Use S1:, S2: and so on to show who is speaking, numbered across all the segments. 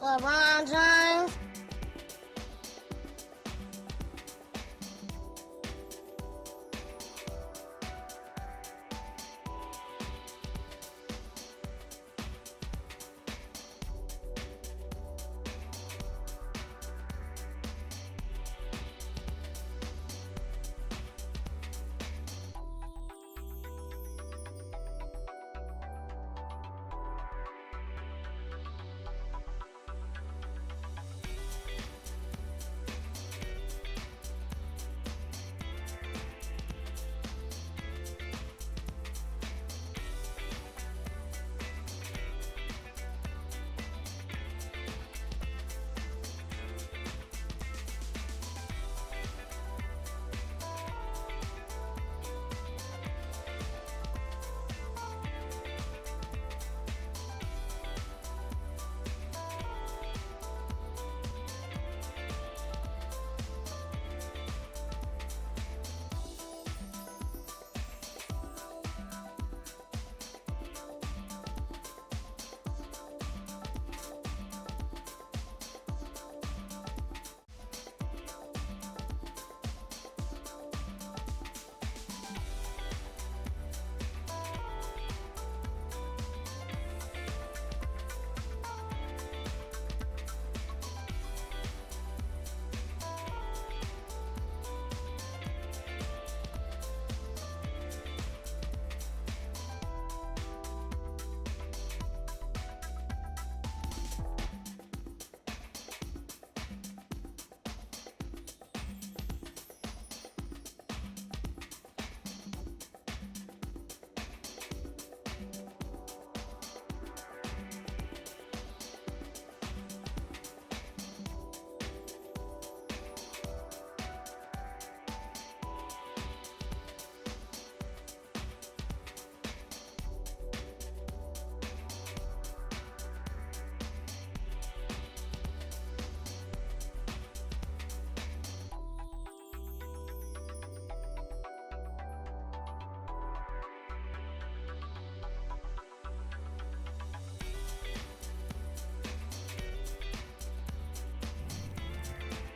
S1: LeBron James.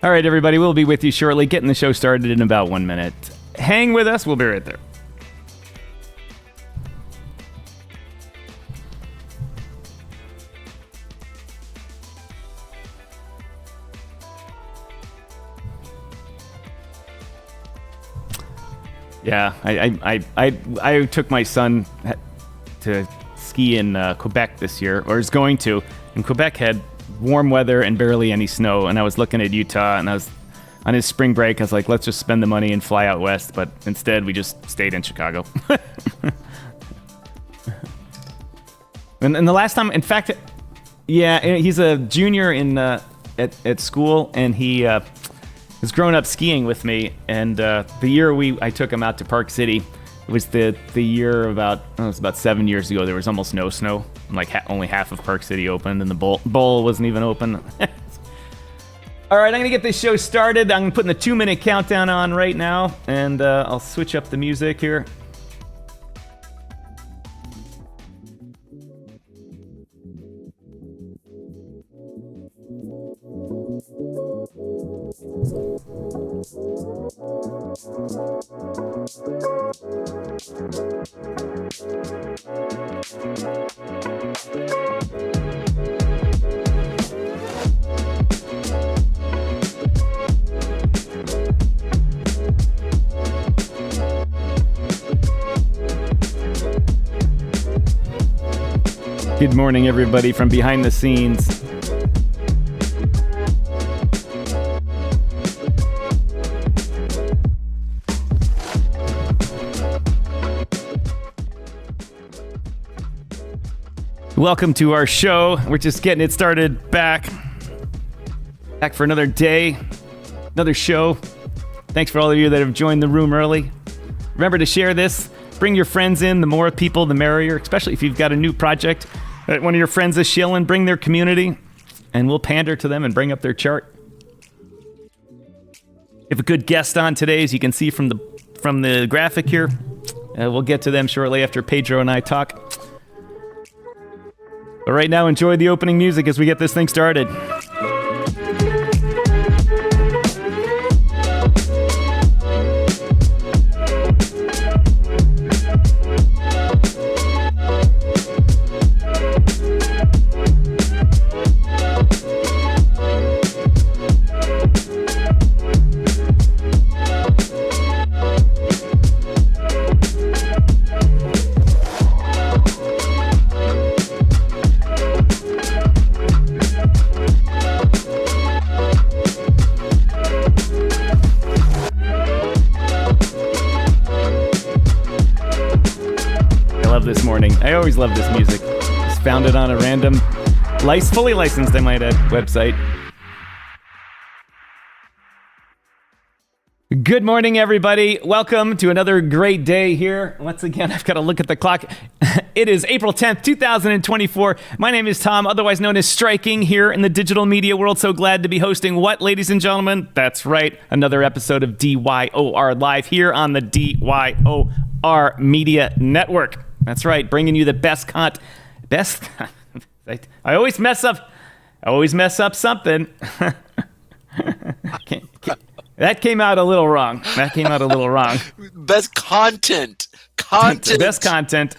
S2: All right, everybody, we'll be with you shortly. Getting the show started in about 1 minute. Hang with us. We'll be right there. Yeah, I took my son to ski in Quebec this year, or is going to, and Quebec had warm weather and barely any snow, and I was looking at Utah, and I was on his spring break. I was like, let's just spend the money and fly out west, but instead we just stayed in Chicago. and the last time, in fact, yeah, he's a junior in at school, and he has grown up skiing with me, and the year I took him out to Park City, it was the year it was about 7 years ago. There was almost no snow. Like only half of Park City opened, and the bowl wasn't even open. All right, I'm gonna get this show started. I'm putting the 2-minute countdown on right now, and I'll switch up the music here. Good morning, everybody, from behind the scenes. Welcome to our show. We're just getting it started back for another day, another show. Thanks for all of you that have joined the room early. Remember to share this. Bring your friends in. The more people, the merrier, especially if you've got a new project that one of your friends is shilling. Bring their community, and we'll pander to them and bring up their chart. We have a good guest on today, as you can see from the graphic here. We'll get to them shortly after Pedro and I talk. But right now, enjoy the opening music as we get this thing started. This morning. I always love this music. Just found it on a random, fully licensed, I might add, website. Good morning, everybody. Welcome to another great day here. Once again, I've got to look at the clock. It is April 10th, 2024. My name is Tom, otherwise known as Striking, here in the digital media world. So glad to be hosting what, ladies and gentlemen? That's right, another episode of DYOR Live here on the DYOR Media Network. That's right, bringing you the best I always mess up something. That came out a little wrong.
S1: Best content.
S2: Best content.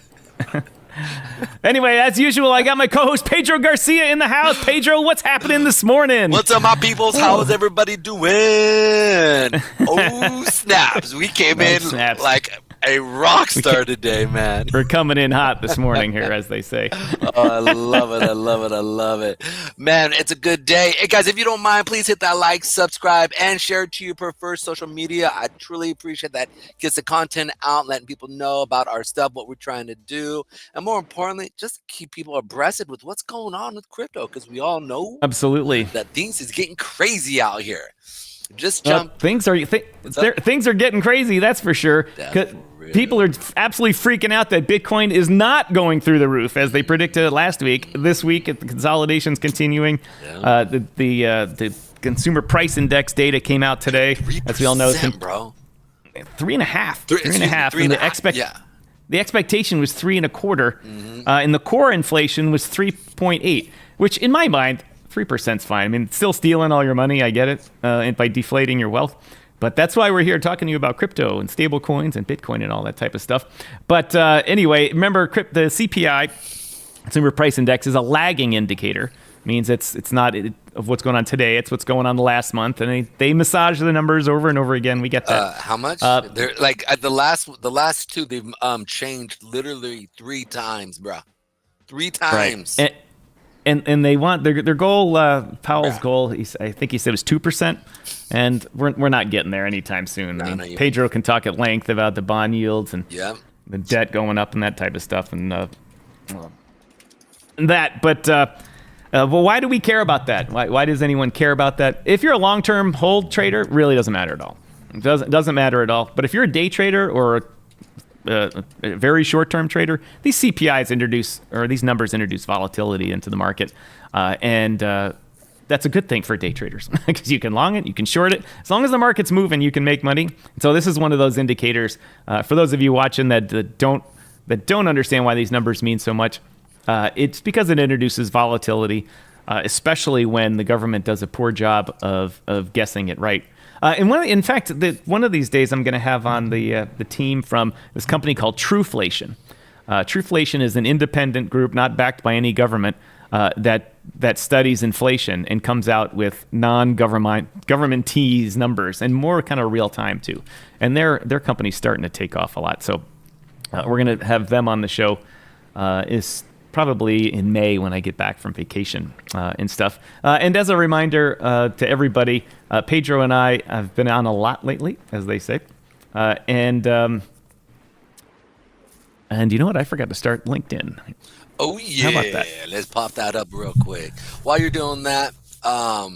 S2: Anyway, as usual, I got my co-host Pedro Garcia in the house. Pedro, what's happening this morning?
S1: What's up, my peoples? How is everybody doing? Oh, snaps. We came in like a rock star today, man.
S2: We're coming in hot this morning here, as they say.
S1: Oh, I love it. Man, it's a good day. Hey, guys, if you don't mind, please hit that like, subscribe, and share it to your preferred social media. I truly appreciate that. Gets the content out, letting people know about our stuff, what we're trying to do, and more importantly, just keep people abreast with what's going on with crypto, because we all know
S2: absolutely
S1: that things is getting crazy out here. Just jump.
S2: Things are getting crazy, that's for sure. People are absolutely freaking out that Bitcoin is not going through the roof as they predicted last week. This week, the consolidation's continuing. Yeah. The consumer price index data came out today, as we all know.
S1: Bro.
S2: 3.5. And the expectation was 3.25, and the core inflation was 3.8, which in my mind, 3% is fine. I mean, still stealing all your money, I get it, by deflating your wealth. But that's why we're here talking to you about crypto and stable coins and Bitcoin and all that type of stuff. But anyway, remember, the CPI, Consumer Price Index, is a lagging indicator. It means it's not of what's going on today. It's what's going on the last month. And they massage the numbers over and over again. We get that.
S1: How much? They're like at the last two, they've changed literally 3 times, bro. 3 times.
S2: Right. And they want their goal. Powell's goal, I think he said, was 2%, and we're not getting there anytime soon. I mean, Pedro can talk at length about the bond yields and the debt going up and that type of stuff, and that. But well, why do we care about that? Why does anyone care about that? If you're a long-term hold trader, it really doesn't matter at all. It doesn't matter at all. But if you're a day trader or a very short-term trader, these these numbers introduce volatility into the market, and that's a good thing for day traders because you can long it, you can short it. As long as the market's moving, you can make money. So this is one of those indicators for those of you watching that don't understand why these numbers mean so much. It's because it introduces volatility, especially when the government does a poor job of guessing it right. And in fact, one of these days, I'm going to have on the team from this company called Trueflation. Trueflation is an independent group, not backed by any government, that studies inflation and comes out with governmentese numbers and more kind of real time too. And their company's starting to take off a lot. So we're going to have them on the show. Is probably in May when I get back from vacation and stuff. And as a reminder to everybody, Pedro and I have been on a lot lately, as they say. And you know what? I forgot to start LinkedIn.
S1: Oh, yeah.
S2: How about that?
S1: Let's pop that up real quick. While you're doing that, I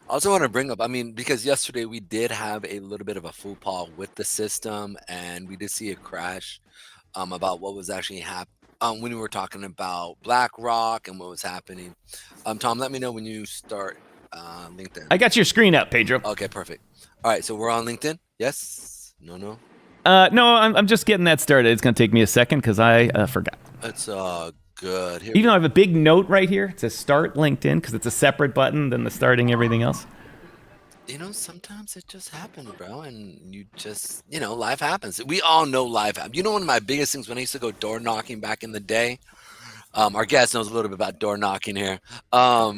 S1: also want to bring up, because yesterday we did have a little bit of a faux pas with the system, and we did see a crash about what was actually happening. When we were talking about BlackRock and what was happening. Tom, let me know when you start LinkedIn.
S2: I got your screen up, Pedro.
S1: Okay, perfect. All right, so we're on LinkedIn? Yes? No?
S2: No, I'm just getting that started. It's going to take me a second because I forgot.
S1: Let's Good. Here
S2: Even
S1: we
S2: though I have a big note right here, it says start LinkedIn because it's a separate button than the starting everything else.
S1: sometimes it just happens, bro, and you just, life happens. We all know life happens. One of my biggest things when I used to go door knocking back in the day, our guest knows a little bit about door knocking here. I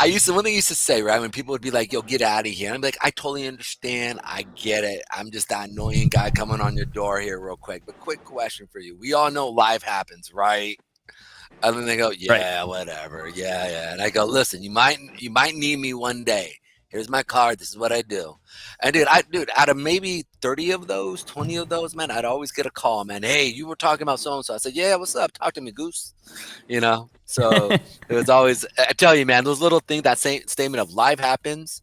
S1: used to one thing I used to say, right, when people would be like, "Yo, get out of here," I'm like, "I totally understand. I get it. I'm just that annoying guy coming on your door here real quick." But quick question for you: we all know life happens, right? And then they go,
S2: Right.
S1: "Yeah, whatever. Yeah, yeah." And I go, "Listen, you might need me one day. Here's my card. This is what I do." And dude, out of maybe 30 of those, 20 of those, man, I'd always get a call, man. "Hey, you were talking about so and so." I said, "Yeah, what's up? Talk to me, goose." So it was always. I tell you, man, those little things. That same statement of life happens.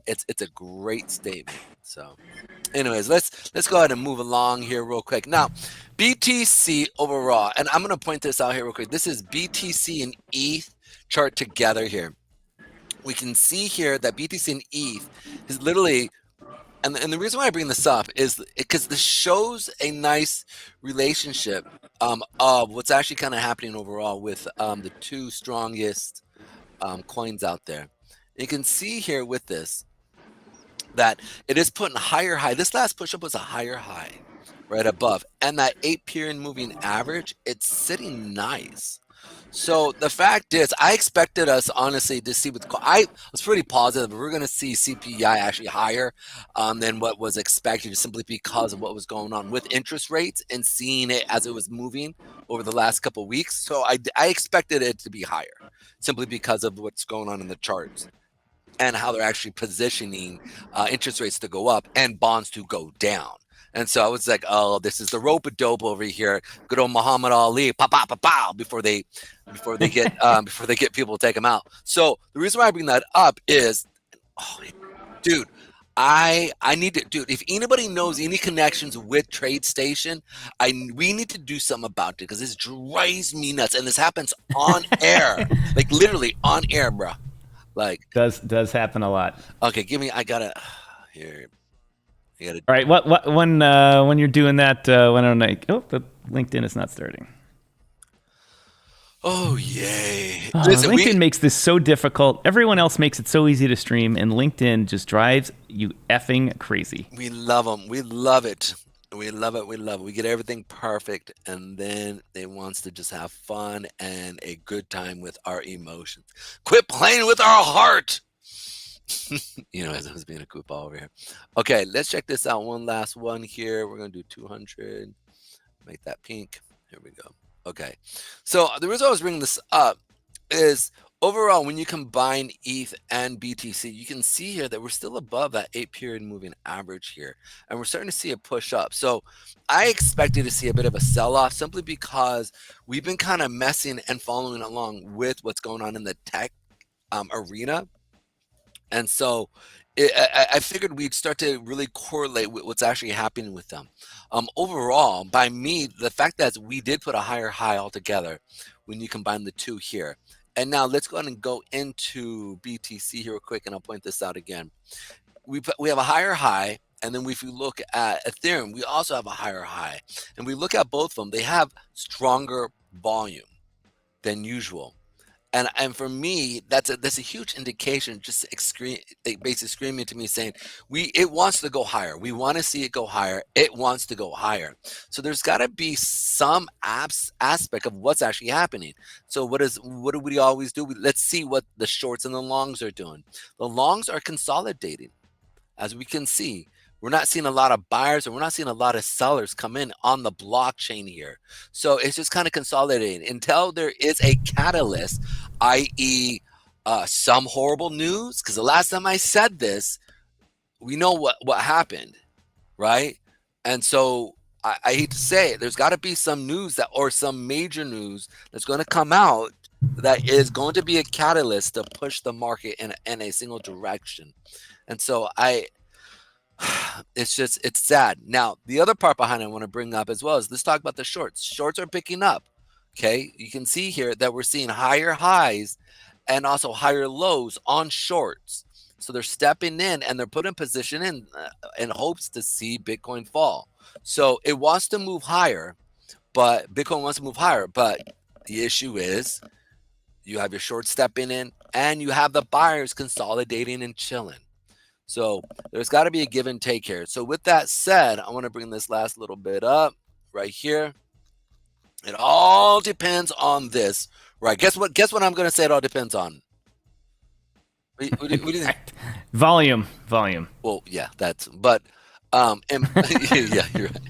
S1: It's a great statement. So. Anyways, let's go ahead and move along here real quick. Now, BTC overall, and I'm going to point this out here real quick. This is BTC and ETH chart together here. We can see here that BTC and ETH is literally, and the reason why I bring this up is because this shows a nice relationship of what's actually kind of happening overall with the two strongest coins out there. You can see here with this that it is putting higher high. This last push up was a higher high right above, and that 8 period moving average, it's sitting nice. So the fact is, I expected us honestly to see I was pretty positive we're going to see CPI actually higher than what was expected, simply because of what was going on with interest rates and seeing it as it was moving over the last couple of weeks. So I expected it to be higher, simply because of what's going on in the charts and how they're actually positioning interest rates to go up and bonds to go down. And so I was like, "Oh, this is the rope a dope over here. Good old Muhammad Ali, pow pow pow pow," before they get people to take them out. So the reason why I bring that up is, oh, dude, I need to, dude. If anybody knows any connections with TradeStation, we need to do something about it, because this drives me nuts, and this happens on air, like literally on air, bro. Like,
S2: Does happen a lot.
S1: okay, I gotta here. I gotta.
S2: All right. What when you're doing that? When I'm like, oh, the LinkedIn is not starting.
S1: Oh yay!
S2: Oh,
S1: Listen,
S2: LinkedIn makes this so difficult. Everyone else makes it so easy to stream, and LinkedIn just drives you effing crazy.
S1: we love them. We love it. We love it. We love it. We get everything perfect, and then they wants to just have fun and a good time with our emotions. Quit playing with our heart. As I was being a goofball over here. Okay, let's check this out. One last one here. We're gonna do 200. Make that pink. Here we go. Okay, so the reason I was bringing this up is, overall, when you combine ETH and BTC, you can see here that we're still above that 8 period moving average here, and we're starting to see a push up. So I expected to see a bit of a sell-off, simply because we've been kind of messing and following along with what's going on in the tech arena. And so I figured we'd start to really correlate with what's actually happening with them. Overall, by me, the fact that we did put a higher high altogether when you combine the two here. And now let's go ahead and go into BTC here real quick, and I'll point this out again. We have a higher high, and then if we look at Ethereum, we also have a higher high. And we look at both of them, they have stronger volume than usual. And for me, that's a huge indication, just basically screaming to me, saying it wants to go higher. We want to see it go higher. It wants to go higher. So there's got to be some aspect of what's actually happening. So what do we always do? Let's see what the shorts and the longs are doing. The longs are consolidating, as we can see. We're not seeing a lot of buyers, or we're not seeing a lot of sellers come in on the blockchain here. So it's just kind of consolidating until there is a catalyst, i.e., some horrible news. Because the last time I said this, we know what happened, right? And so I hate to say it, there's got to be some news or some major news that's going to come out that is going to be a catalyst to push the market in a single direction. And so it's sad. Now, the other part behind it I want to bring up as well is, let's talk about the shorts. Shorts are picking up. Okay, you can see here that we're seeing higher highs and also higher lows on shorts. So they're stepping in, and they're putting position in hopes to see Bitcoin fall. So it wants to move higher, but Bitcoin wants to move higher. But the issue is you have your short stepping in and you have the buyers consolidating and chilling. So there's got to be a give and take here. So with that said, I want to bring this last little bit up right here. It all depends on this, right? Guess what I'm going to say it all depends on? What do you think?
S2: Volume.
S1: Well, yeah, but yeah, you're right.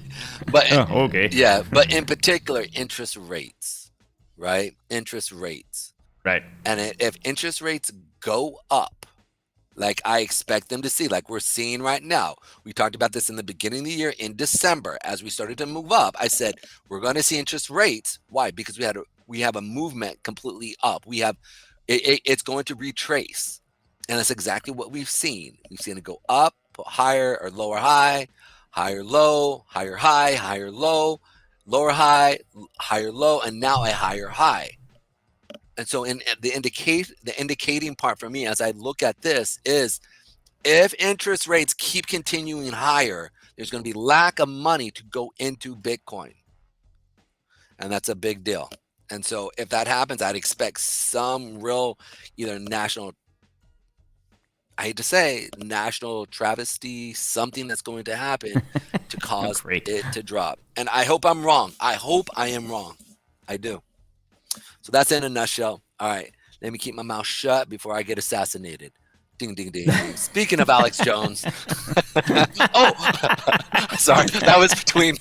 S1: But
S2: okay.
S1: Yeah, but in particular, interest rates, right? Interest rates.
S2: Right.
S1: And if interest rates go up, like I expect them to see, like we're seeing right now. We talked about this in the beginning of the year in December. As we started to move up, I said, we're going to see interest rates. Why? Because we have a movement completely up. We have, it's going to retrace. And that's exactly what we've seen. We've seen it go up, higher or lower high, higher low, higher high, higher low, lower high, higher low, and now a higher high. And so in the indicating part for me as I look at this is if interest rates keep continuing higher, there's going to be lack of money to go into Bitcoin. And that's a big deal. And so if that happens, I'd expect some real either national, I hate to say, national travesty, something that's going to happen to cause it to drop. And I hope I'm wrong. I hope I am wrong. I do. So that's in a nutshell. All right, let me keep my mouth shut before I get assassinated. Ding, ding, ding. Speaking of Alex Jones. Oh, sorry. That was between.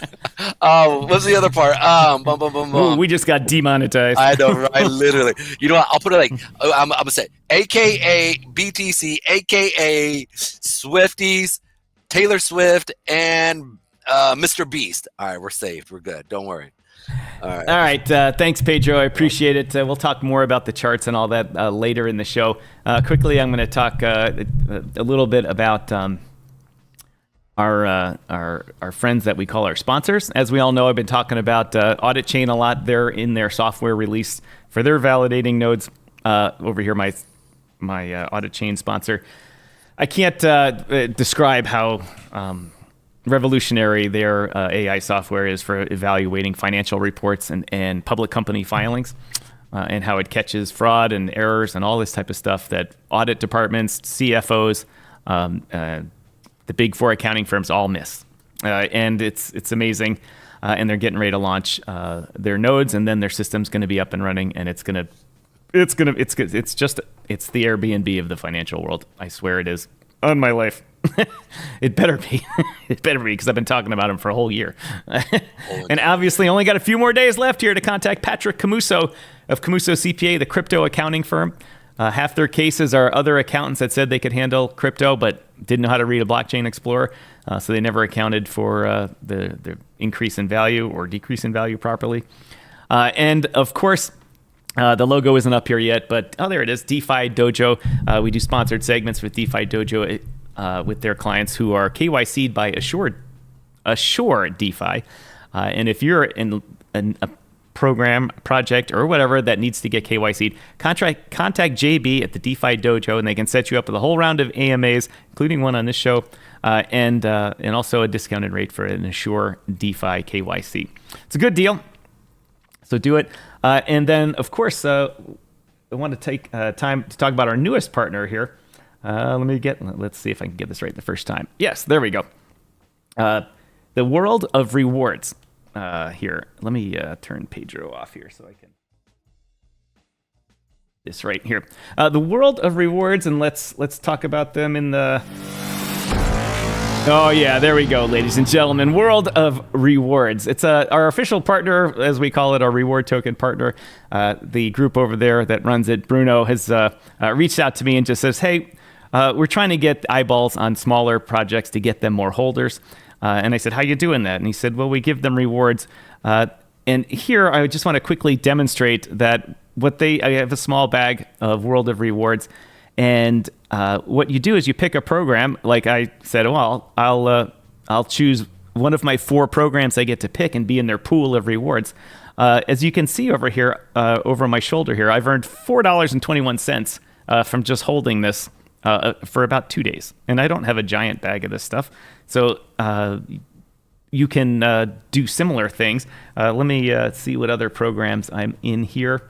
S1: What's the other part? Boom, boom, boom, boom.
S2: Ooh, we just got demonetized.
S1: I know, right? Literally. You know what? I'll put it like, I'm going to say, AKA BTC, AKA Swifties, Taylor Swift, and Mr. Beast. All right, we're saved. We're good. Don't worry. All right.
S2: Thanks, Pedro. I appreciate it. We'll talk more about the charts and all that later in the show. Quickly, I'm going to talk a little bit about our friends that we call our sponsors. As we all know, I've been talking about Audit Chain a lot. They're in their software release for their validating nodes. Over here, my Audit Chain sponsor. I can't describe how revolutionary their AI software is for evaluating financial reports and public company filings, and how it catches fraud and errors and all this type of stuff that audit departments, CFOs, the big four accounting firms all miss. And it's amazing. And they're getting ready to launch their nodes, and then their system's going to be up and running, and it's the Airbnb of the financial world. I swear it is. On my life. It better be. It better be, because I've been talking about him for a whole year. And obviously only got a few more days left here to contact Patrick Camuso of Camuso CPA, the crypto accounting firm. Half their cases are other accountants that said they could handle crypto but didn't know how to read a blockchain explorer. So they never accounted for the increase in value or decrease in value properly. And of course, the logo isn't up here yet, but there it is, DeFi Dojo. We do sponsored segments with DeFi Dojo with their clients who are KYC'd by Assure DeFi. And if you're in a program, project, or whatever that needs to get KYC'd, contact JBee at the DeFi Dojo, and they can set you up with a whole round of AMAs, including one on this show, and also a discounted rate for an Assure DeFi KYC. It's a good deal. So do it. And then, of course, I want to take time to talk about our newest partner here. Let's see if I can get this right the first time. Yes, there we go. The World of Rewards here. Let me turn Pedro off here so I can. This right here. The World of Rewards, and let's talk about them in the. Oh, yeah, there we go, ladies and gentlemen. World of Rewards. It's our official partner, as we call it, our reward token partner. The group over there that runs it, Bruno, has reached out to me and just says, hey, we're trying to get eyeballs on smaller projects to get them more holders. And I said, how you doing that? And he said, well, we give them rewards. And here, I just want to quickly demonstrate that I have a small bag of World of Rewards. And what you do is you pick a program. Like I said, well, I'll choose one of my 4 programs I get to pick and be in their pool of rewards. As you can see over here, over my shoulder here, I've earned $4.21 from just holding this for about 2 days. And I don't have a giant bag of this stuff. So you can do similar things. Let me see what other programs I'm in here.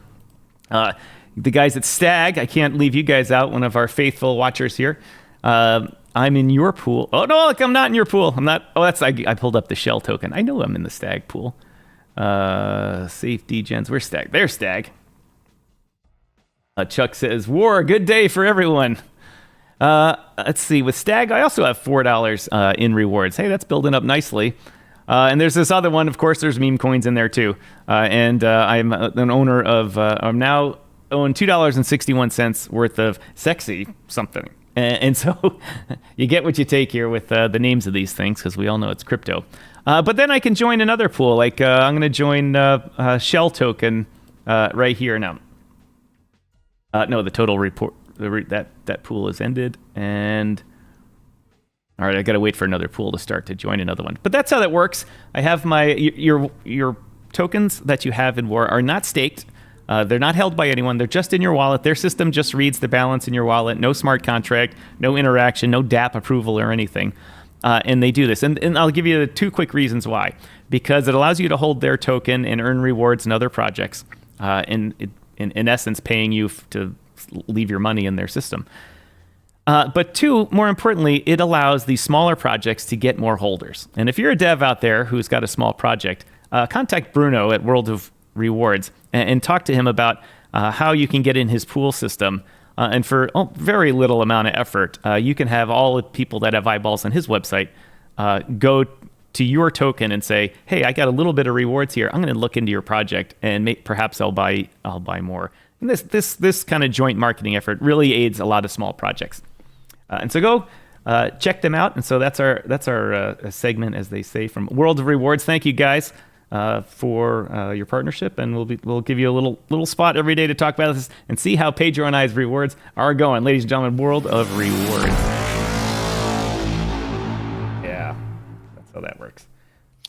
S2: The guys at Stag, I can't leave you guys out, one of our faithful watchers here. I'm in your pool. Oh, no, look, I'm not in your pool. I'm not. Oh, I pulled up the shell token. I know I'm in the Stag pool. Safe degens. Where's Stag? There's Stag. Chuck says, war, good day for everyone. Let's see. With Stag, I also have $4 in rewards. Hey, that's building up nicely. And there's this other one. Of course, there's meme coins in there, too. And I'm an owner of, I'm now own $2.61 worth of sexy something. And so you get what you take here with the names of these things, because we all know it's crypto. But then I can join another pool. Like I'm going to join Shell Token right here now. No, the total report, that pool is ended. And all right, I got to wait for another pool to start to join another one. But that's how that works. I have your tokens that you have in War are not staked. They're not held by anyone. They're just in your wallet. Their system just reads the balance in your wallet. No smart contract, no interaction, no DApp approval or anything. And they do this. And I'll give you 2 quick reasons why. Because it allows you to hold their token and earn rewards in other projects. In essence, paying you to leave your money in their system. But 2, more importantly, it allows these smaller projects to get more holders. And if you're a dev out there who's got a small project, contact Bruno at World of Rewards and talk to him about how you can get in his pool system. And for very little amount of effort, you can have all the people that have eyeballs on his website go to your token and say, hey, I got a little bit of rewards here. I'm going to look into your project and perhaps I'll buy more. And this kind of joint marketing effort really aids a lot of small projects. And so go check them out. And so that's our segment, as they say, from World of Rewards. Thank you, guys, for your partnership, and we'll give you a little spot every day to talk about this and see how Pedro and I's rewards are going. Ladies and gentlemen, World of Rewards. Yeah, that's how that works.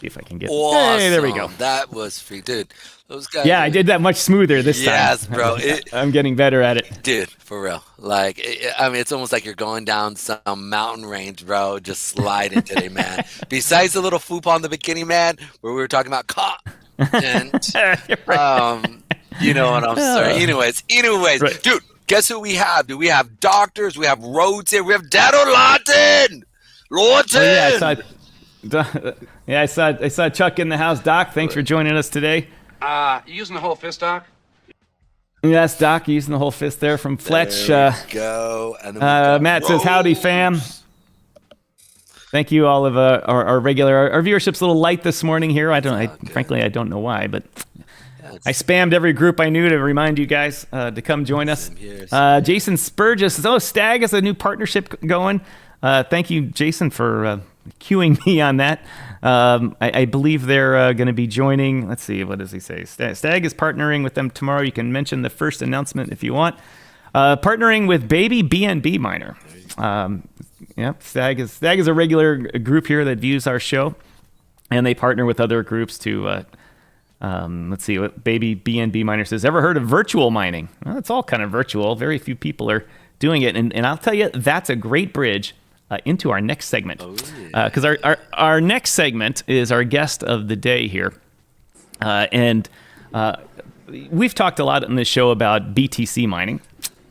S2: See if I can get.
S1: Awesome.
S2: Hey, there we go.
S1: That was free, dude. Those guys.
S2: Yeah, I did that much smoother this time.
S1: Yes, bro.
S2: I'm getting better at it,
S1: dude. For real. Like, I mean, it's almost like you're going down some mountain range, bro. Just sliding today, man. Besides the little foop on the bikini, man, where we were talking about content. You know what I'm saying? Anyways, right. Dude. Guess who we have? Do we have doctors? We have roads here. We have Dado Lawton.
S2: Oh, yeah, I saw Chuck in the house. Doc, thanks for joining us today.
S3: You using the whole fist, Doc?
S2: Yes, Doc, using the whole fist there from Fletch.
S1: There we go. And
S2: Matt says, howdy, fam. Thank you, all of our regular. Our viewership's a little light this morning here. Frankly, I don't know why, but I spammed every group I knew to remind you guys to come join us. Jason Spurgis says, Stag has a new partnership going. Thank you, Jason, for queuing me on that. I believe they're going to be joining. Let's see, what does he say? Stag is partnering with them tomorrow. You can mention the first announcement if you want. Partnering with Baby BNB Miner. Stag is a regular group here that views our show, and they partner with other groups to. Let's see what Baby BNB Miner says. Ever heard of virtual mining? Well, it's all kind of virtual. Very few people are doing it, and I'll tell you, that's a great bridge into our next segment, because our next segment is our guest of the day here, and we've talked a lot on this show about BTC mining,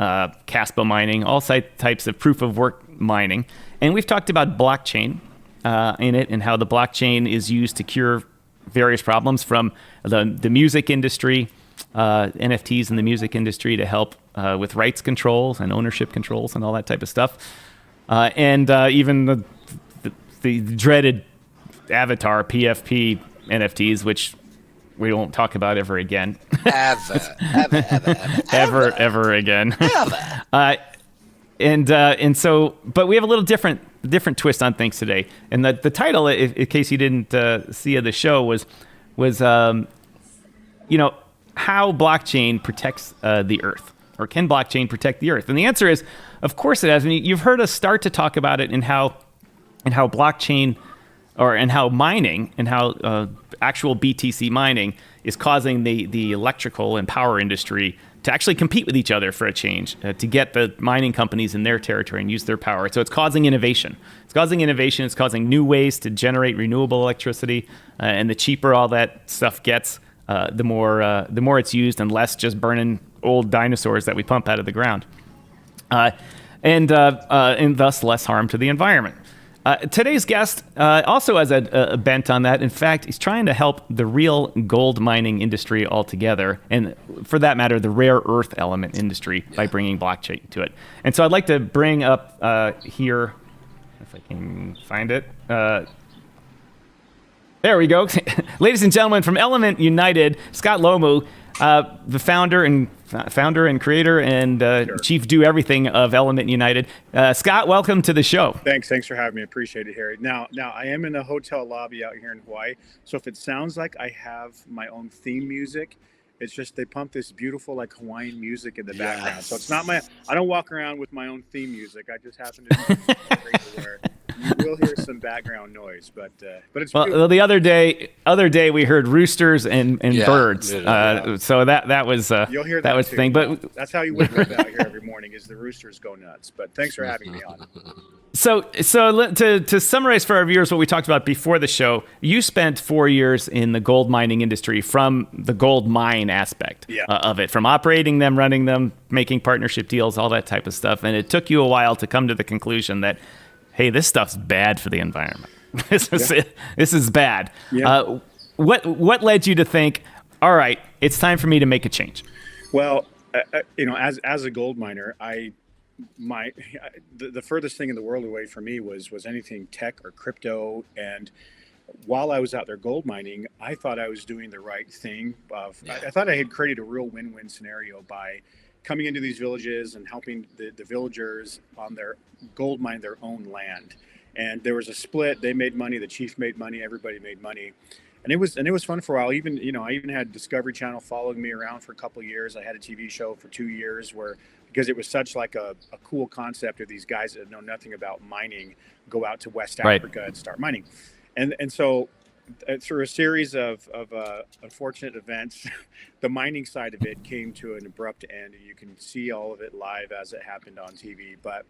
S2: Caspa mining, all types of proof of work mining, and we've talked about blockchain in it and how the blockchain is used to cure various problems from the music industry, NFTs in the music industry to help with rights controls and ownership controls and all that type of stuff. And even the dreaded Avatar PFP NFTs, which we won't talk about ever again. ever again. And so, but we have a little different twist on things today. And the title, in case you didn't see of the show, was how blockchain protects the Earth, or can blockchain protect the Earth? And the answer is, of course it has. I mean, you've heard us start to talk about it in how blockchain, and how mining, and how actual BTC mining is causing the electrical and power industry to actually compete with each other for a change, to get the mining companies in their territory and use their power. So it's causing innovation. It's causing new ways to generate renewable electricity, and the cheaper all that stuff gets, the more it's used, and less just burning old dinosaurs that we pump out of the ground, and thus less harm to the environment. Today's guest also has a bent on that. In fact, he's trying to help the real gold mining industry altogether, and for that matter, the rare earth element industry, by bringing blockchain to it. And so I'd like to bring up here, if I can find it. There we go. Ladies and gentlemen, from Element United, Scott Lomu, the founder and creator and
S4: Sure.
S2: chief do everything of Element United. Scott, welcome to the show.
S4: Thanks for having me. Appreciate it, Harry. Now I am in a hotel lobby out here in Hawaii, so if it sounds like I have my own theme music, it's just they pump this beautiful like Hawaiian music in the background. So it's not I don't walk around with my own theme music. I just happen to be where you will hear some background noise, but it's beautiful.
S2: Well, the other day we heard roosters and birds. So that was
S4: You'll hear
S2: that was
S4: too.
S2: the thing. But
S4: That's how you wake up out here every morning is the roosters go nuts. But thanks for having me on.
S2: So to summarize for our viewers what we talked about before the show, you spent 4 years in the gold mining industry from the gold mine aspect of it, from operating them, running them, making partnership deals, all that type of stuff. And it took you a while to come to the conclusion that, hey, this stuff's bad for the environment. This is bad.
S4: Yeah.
S2: What led you to think, all right, it's time for me to make a change?
S4: Well, as a gold miner, the furthest thing in the world away from me was anything tech or crypto. And while I was out there gold mining, I thought I was doing the right thing. I thought I had created a real win-win scenario by coming into these villages and helping the villagers on their gold mine their own land. And there was a split. They made money. The chief made money. Everybody made money. And it was fun for a while. I even had Discovery Channel following me around for a couple of years. I had a TV show for 2 years because it was such like a cool concept of these guys that know nothing about mining go out to West Africa and start mining. And so through a series of unfortunate events, the mining side of it came to an abrupt end. You can see all of it live as it happened on TV. But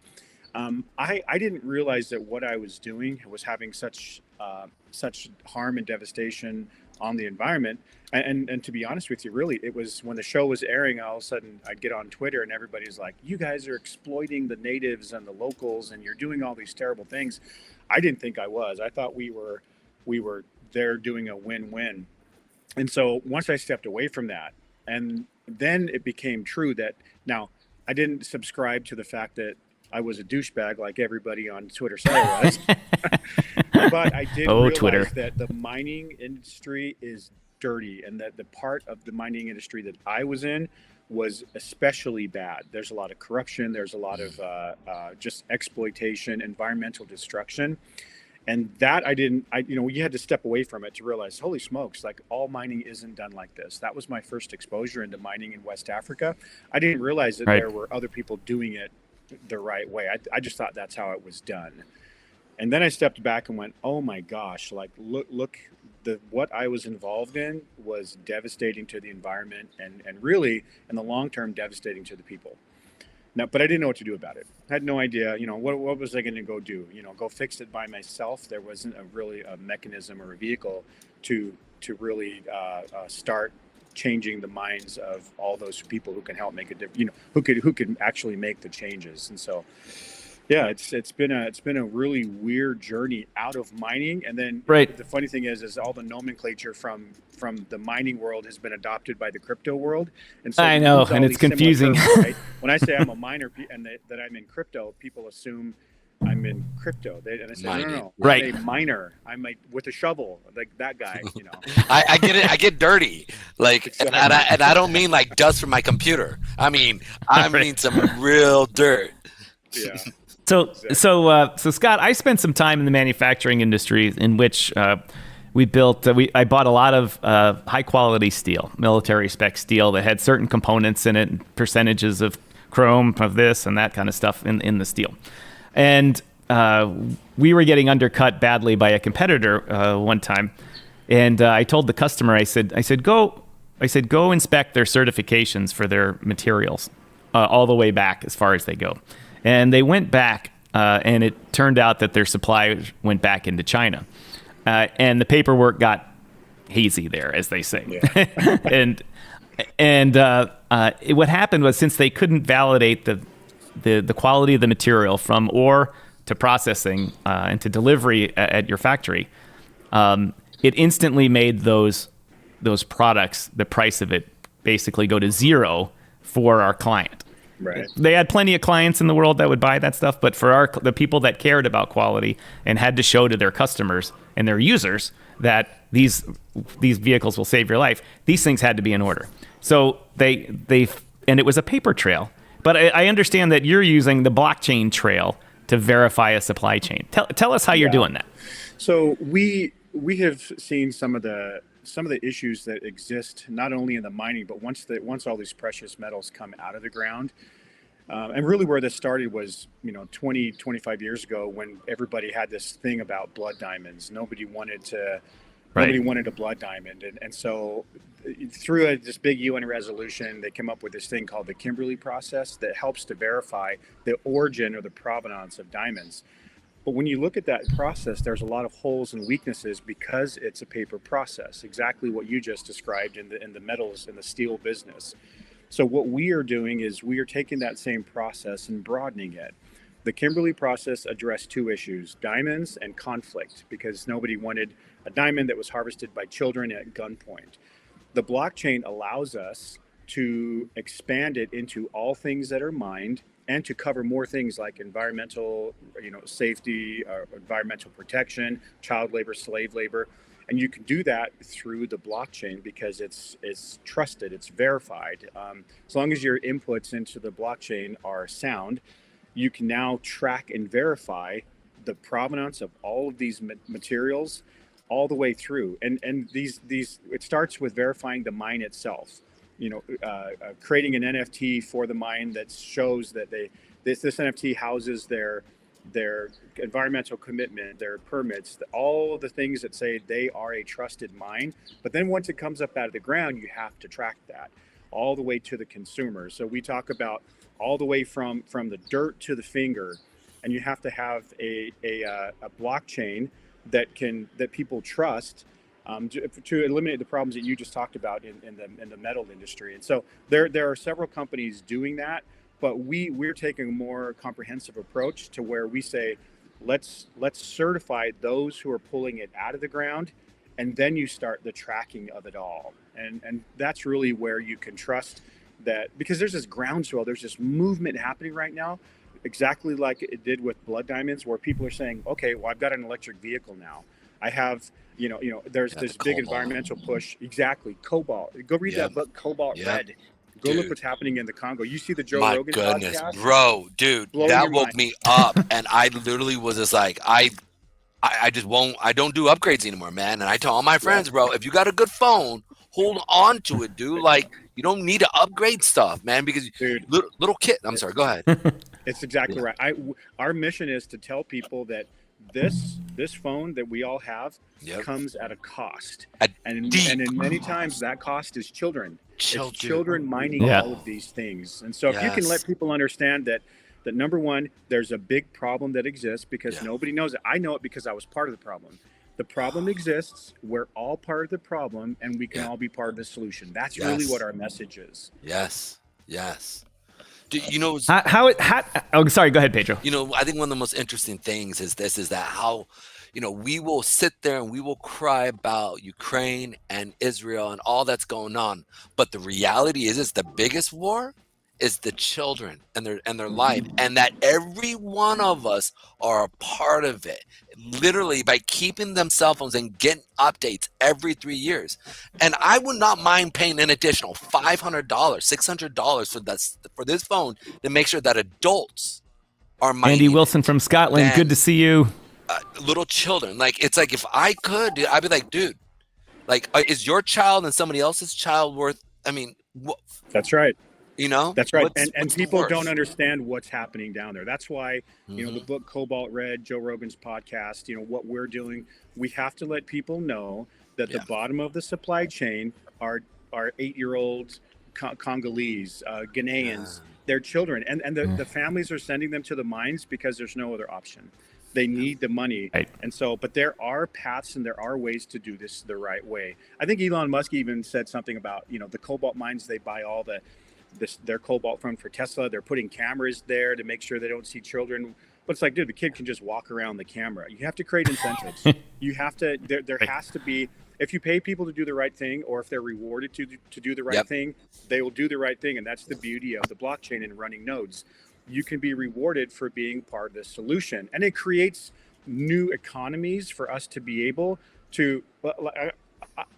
S4: I didn't realize that what I was doing was having such harm and devastation on the environment. And to be honest with you, really, it was when the show was airing, all of a sudden I'd get on Twitter and everybody's like, you guys are exploiting the natives and the locals and you're doing all these terrible things. I didn't think I was. I thought we were there doing a win-win. And so once I stepped away from that, and then it became true that now I didn't subscribe to the fact that I was a douchebag like everybody on Twitter said I was. But I did realize
S2: Twitter.
S4: that the mining industry is dirty, and that the part of the mining industry that I was in was especially bad. There's a lot of corruption. There's a lot of just exploitation, environmental destruction. And that you had to step away from it to realize, holy smokes, like all mining isn't done like this. That was my first exposure into mining in West Africa. I didn't realize that there were other people doing it the right way. I just thought that's how it was done. And then I stepped back and went, oh my gosh, like look, what I was involved in was devastating to the environment and really in the long term devastating to the people. Now, but I didn't know what to do about it. I had no idea, what was I going to go do? Go fix it by myself. There wasn't really a mechanism or a vehicle to really start changing the minds of all those people who can help make a difference, who could actually make the changes. And so, yeah, it's been a really weird journey out of mining. And then the funny thing is all the nomenclature from the mining world has been adopted by the crypto world. And so
S2: I know, and it's confusing.
S4: Terms, right? When I say I'm a miner and that I'm in crypto, people assume I'm in crypto. And I say, no. I'm a miner. I'm with a shovel, like that guy,
S1: I get it. I get dirty. Like, and I don't mean like dust from my computer. I mean some real dirt.
S4: Yeah.
S2: So Scott, I spent some time in the manufacturing industry in which I bought a lot of high quality steel, military spec steel that had certain components in it, percentages of chrome, of this and that kind of stuff in the steel. And we were getting undercut badly by a competitor one time. And I told the customer, I said, go I said, go inspect their certifications for their materials all the way back as far as they go. And they went back, and it turned out that their supply went back into China. And the paperwork got hazy there, as they say. Yeah. and what happened was, since they couldn't validate the quality of the material from ore to processing and to delivery at your factory, it instantly made those products, the price of it, basically go to zero for our client.
S4: Right.
S2: They had plenty of clients in the world that would buy that stuff, but for the people that cared about quality and had to show to their customers and their users that these vehicles will save your life, these things had to be in order. So and it was a paper trail. But I understand that you're using the blockchain trail to verify a supply chain. Tell us how you're doing that.
S4: So we have seen some of the issues that exist not only in the mining, but once all these precious metals come out of the ground. And really where this started was, 20, 25 years ago, when everybody had this thing about blood diamonds. Nobody wanted a blood diamond. And so through this big UN resolution, they came up with this thing called the Kimberley process that helps to verify the origin or the provenance of diamonds. But when you look at that process, there's a lot of holes and weaknesses because it's a paper process, exactly what you just described in the metals and the steel business. So what we are doing is we are taking that same process and broadening it. The Kimberley process addressed two issues, diamonds and conflict, because nobody wanted a diamond that was harvested by children at gunpoint. The blockchain allows us to expand it into all things that are mined and to cover more things like environmental, safety, environmental protection, child labor, slave labor. And you can do that through the blockchain because it's trusted, it's verified. As long as your inputs into the blockchain are sound, you can now track and verify the provenance of all of these materials all the way through. And these it starts with verifying the mine itself. Creating an NFT for the mine that shows that this NFT houses their environmental commitment, their permits, all the things that say they are a trusted mine. But then once it comes up out of the ground, you have to track that all the way to the consumer. So we talk about all the way from the dirt to the finger, and you have to have a blockchain that people trust. To eliminate the problems that you just talked about in the metal industry. And so there are several companies doing that, but we're taking a more comprehensive approach to where we say, let's certify those who are pulling it out of the ground, and then you start the tracking of it all. And that's really where you can trust that, because there's this groundswell, there's this movement happening right now, exactly like it did with blood diamonds, where people are saying, okay, well, I've got an electric vehicle now. I have, there's this big environmental push. Exactly. Cobalt. Go read that book, Cobalt Red. Go look what's happening in the Congo. You see the Joe Rogan podcast?
S1: Bro, dude, that woke me up. And I literally was just like, I don't do upgrades anymore, man. And I tell all my friends, bro, if you got a good phone, hold on to it, dude. Like, you don't need to upgrade stuff, man, because little kid. I'm sorry, go ahead.
S4: It's exactly right. Our mission is to tell people that this phone that we all have comes at a cost, and in many times that cost is children. It's children mining all of these things. And so if you can let people understand that number one, there's a big problem that exists because nobody knows it. I know it because I was part of the problem. The problem exists. We're all part of the problem, and we can all be part of the solution. That's really what our message is.
S1: Yes.
S2: Sorry, go ahead, Pedro.
S1: I think one of the most interesting things is that how, we will sit there and we will cry about Ukraine and Israel and all that's going on. But the reality is the biggest war is the children and their life, and that every one of us are a part of it, literally by keeping them cell phones and getting updates every 3 years. And I would not mind paying an additional $500, $600 for this phone to make sure that adults are mining.
S2: Andy Wilson from Scotland, good to see you.
S1: Little children, it's like, if I could, dude, I'd be like, dude, is your child and somebody else's child worth? I mean,
S4: that's right. That's right. And people don't understand what's happening down there. That's why, the book Cobalt Red, Joe Rogan's podcast, what we're doing, we have to let people know that the bottom of the supply chain are are 8-year-old Congolese, Ghanaians, their children, and the families are sending them to the mines because there's no other option. They need the money.
S2: Right.
S4: And so, but there are paths and there are ways to do this the right way. I think Elon Musk even said something about, the cobalt mines, they buy all their cobalt from for Tesla. They're putting cameras there to make sure they don't see children. But it's like, dude, the kid can just walk around the camera. You have to create incentives. You have to, there has to be, if you pay people to do the right thing, or if they're rewarded to do the right thing, they will do the right thing. And that's the beauty of the blockchain and running nodes. You can be rewarded for being part of the solution, and it creates new economies for us to be able to.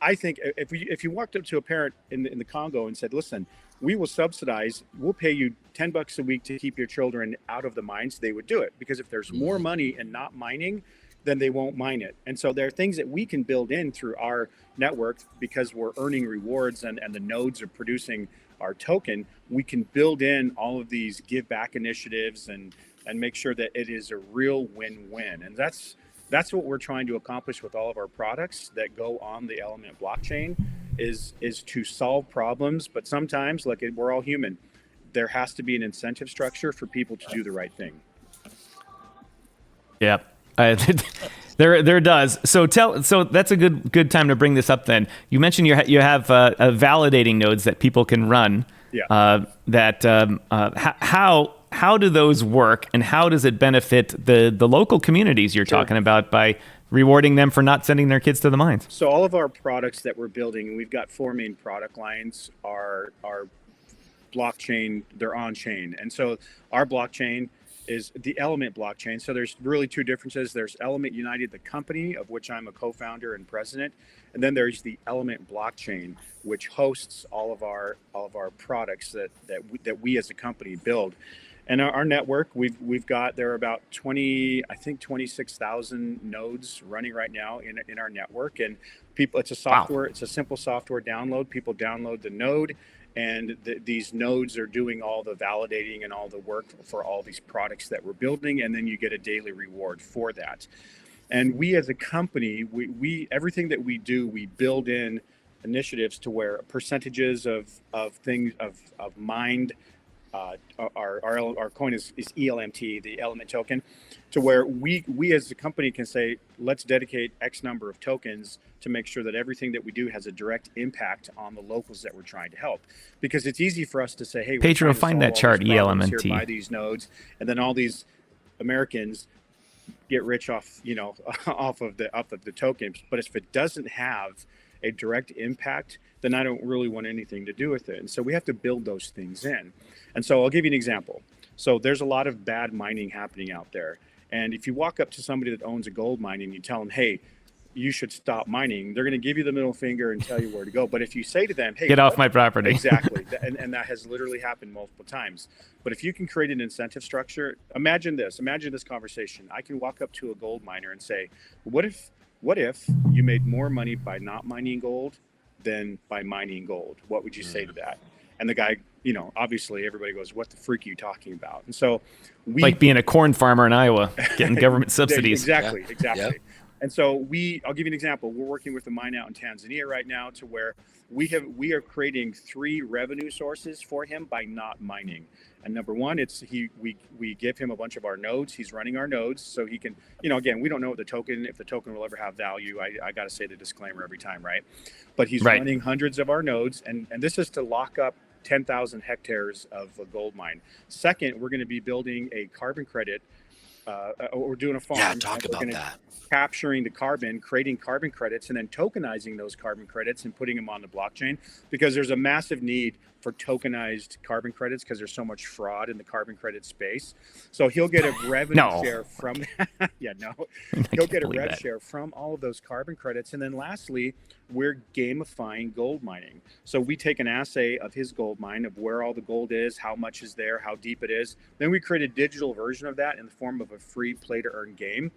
S4: I think if you walked up to a parent in the Congo and said, "Listen, we will subsidize, we'll pay you $10 a week to keep your children out of the mines," they would do it, because if there's more money in not mining, then they won't mine it. And so there are things that we can build in through our network, because we're earning rewards and the nodes are producing our token. We can build in all of these give back initiatives and make sure that it is a real win-win. And that's what we're trying to accomplish with all of our products that go on the Element blockchain, is to solve problems. But sometimes, like, we're all human, there has to be an incentive structure for people to do the right thing.
S2: Yeah. There does. So that's a good time to bring this up. Then you mentioned you have validating nodes that people can run.
S4: Yeah.
S2: How do those work, and how does it benefit the local communities you're talking about by rewarding them for not sending their kids to the mines?
S4: So all of our products that we're building, and we've got 4 main product lines, are blockchain. They're on chain, and so our blockchain is the Element blockchain. So there's really 2 differences. There's Element United, the company, of which I'm a co-founder and president, and then there's the Element blockchain, which hosts all of our products that we as a company build. And our network, there are about 26,000 nodes running right now in our network. And people, it's a software, It's a simple software download. People download the node, and these nodes are doing all the validating and all the work for all these products that we're building. And then you get a daily reward for that. And we as a company, we everything that we do, we build in initiatives to where percentages of things of mined. Our coin is ELMT, the Element token, to where we as a company can say, let's dedicate X number of tokens to make sure that everything that we do has a direct impact on the locals that we're trying to help. Because it's easy for us to say, hey,
S2: Pedro, find that chart, ELMT.
S4: Buy these nodes, and then all these Americans get rich off, off of the tokens. But if it doesn't have a direct impact, then I don't really want anything to do with it. And so we have to build those things in. And so I'll give you an example. So there's a lot of bad mining happening out there. And if you walk up to somebody that owns a gold mine and you tell them, hey, you should stop mining, they're going to give you the middle finger and tell you where to go. But if you say to them, hey,
S2: get off my property.
S4: Exactly. And that has literally happened multiple times. But if you can create an incentive structure, imagine this conversation. I can walk up to a gold miner and say, what if you made more money by not mining gold than by mining gold? What would you say to that? And the guy, obviously everybody goes, what the freak are you talking about? And so
S2: like being a corn farmer in Iowa, getting government subsidies.
S4: Exactly.
S2: Yeah.
S4: And so I'll give you an example. We're working with a mine out in Tanzania right now to where we are creating 3 revenue sources for him by not mining. And number one, we give him a bunch of our nodes. He's running our nodes so he can, again, we don't know if the token will ever have value. I got to say the disclaimer every time, right? But he's running hundreds of our nodes, and this is to lock up 10,000 hectares of a gold mine. Second, we're going to be building a carbon credit. We're doing a farm.
S1: Yeah, talk about that.
S4: Capturing the carbon, creating carbon credits, and then tokenizing those carbon credits and putting them on the blockchain, because there's a massive need for tokenized carbon credits because there's so much fraud in the carbon credit space. So he'll get a revenue share from that. He'll get a rev share from all of those carbon credits. And then lastly, we're gamifying gold mining. So we take an assay of his gold mine, of where all the gold is, how much is there, how deep it is. Then we create a digital version of that in the form of a free play to earn game.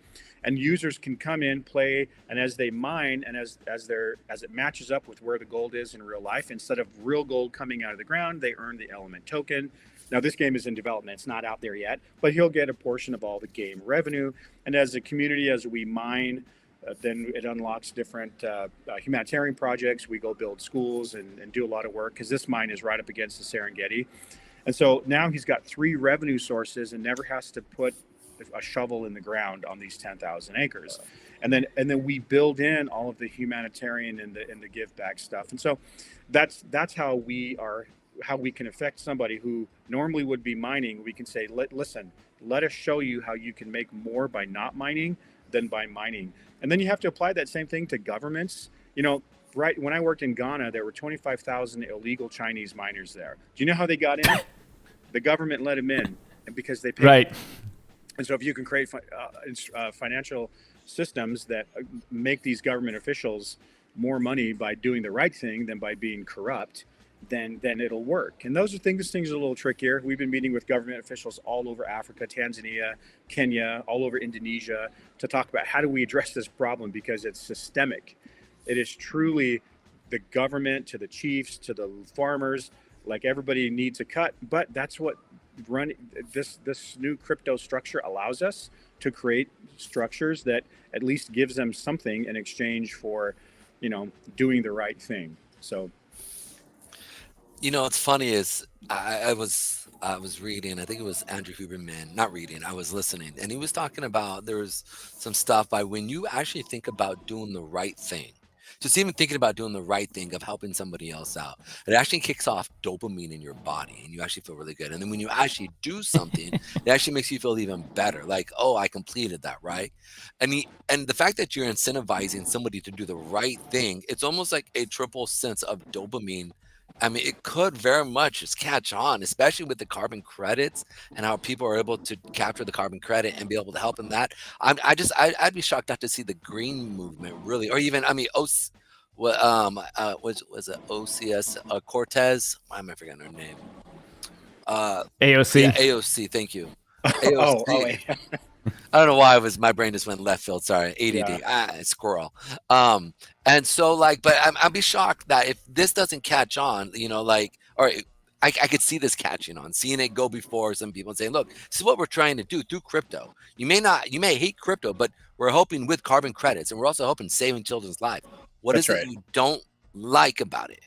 S4: And users can come in, play, and as they mine, and as it matches up with where the gold is in real life, instead of real gold coming out of the ground, they earn the Element token. Now, this game is in development. It's not out there yet, but he'll get a portion of all the game revenue. And as a community, as we mine then it unlocks different humanitarian projects. We go build schools and do a lot of work because this mine is right up against the Serengeti. And so now he's got 3 revenue sources and never has to put a shovel in the ground on these 10,000 acres. And then we build in all of the humanitarian and the give back stuff. And so that's how we can affect somebody who normally would be mining. We can say, listen, let us show you how you can make more by not mining than by mining. And then you have to apply that same thing to governments. Right when I worked in Ghana, there were 25,000 illegal Chinese miners there. Do you know how they got in? The government let them in, and because they paid.
S2: Right.
S4: And so if you can create financial systems that make these government officials more money by doing the right thing than by being corrupt, then it'll work. And those things are a little trickier. We've been meeting with government officials all over Africa, Tanzania, Kenya, all over Indonesia to talk about how do we address this problem, because it's systemic. It is truly the government to the chiefs to the farmers, like everybody needs a cut. But that's what this new crypto structure allows us to create, structures that at least gives them something in exchange for, doing the right thing. So,
S1: what's funny is I was reading, I think it was Andrew Huberman, not reading, I was listening, and he was talking about there's some stuff by when you actually think about doing the right thing. Just even thinking about doing the right thing of helping somebody else out, it actually kicks off dopamine in your body and you actually feel really good. And then when you actually do something, it actually makes you feel even better. Like, oh, I completed that, right? And the fact that you're incentivizing somebody to do the right thing, it's almost like a triple sense of dopamine. I mean, it could very much just catch on, especially with the carbon credits and how people are able to capture the carbon credit and be able to help in that. I'd be shocked not to see the green movement really, or even, was it OCS Cortez? Why am I forgetting her name?
S2: AOC.
S1: Yeah, AOC. Thank you. AOC.
S4: yeah.
S1: I don't know why my brain just went left field. Sorry, ADD.
S4: Yeah.
S1: Squirrel. And so but I'd be shocked that if this doesn't catch on, all right, I could see this catching on, seeing it go before some people and saying, look, this is what we're trying to do through crypto. You may hate crypto, but we're hoping with carbon credits, and we're also hoping saving children's life. What
S4: That's
S1: is it
S4: right.
S1: you don't like about it?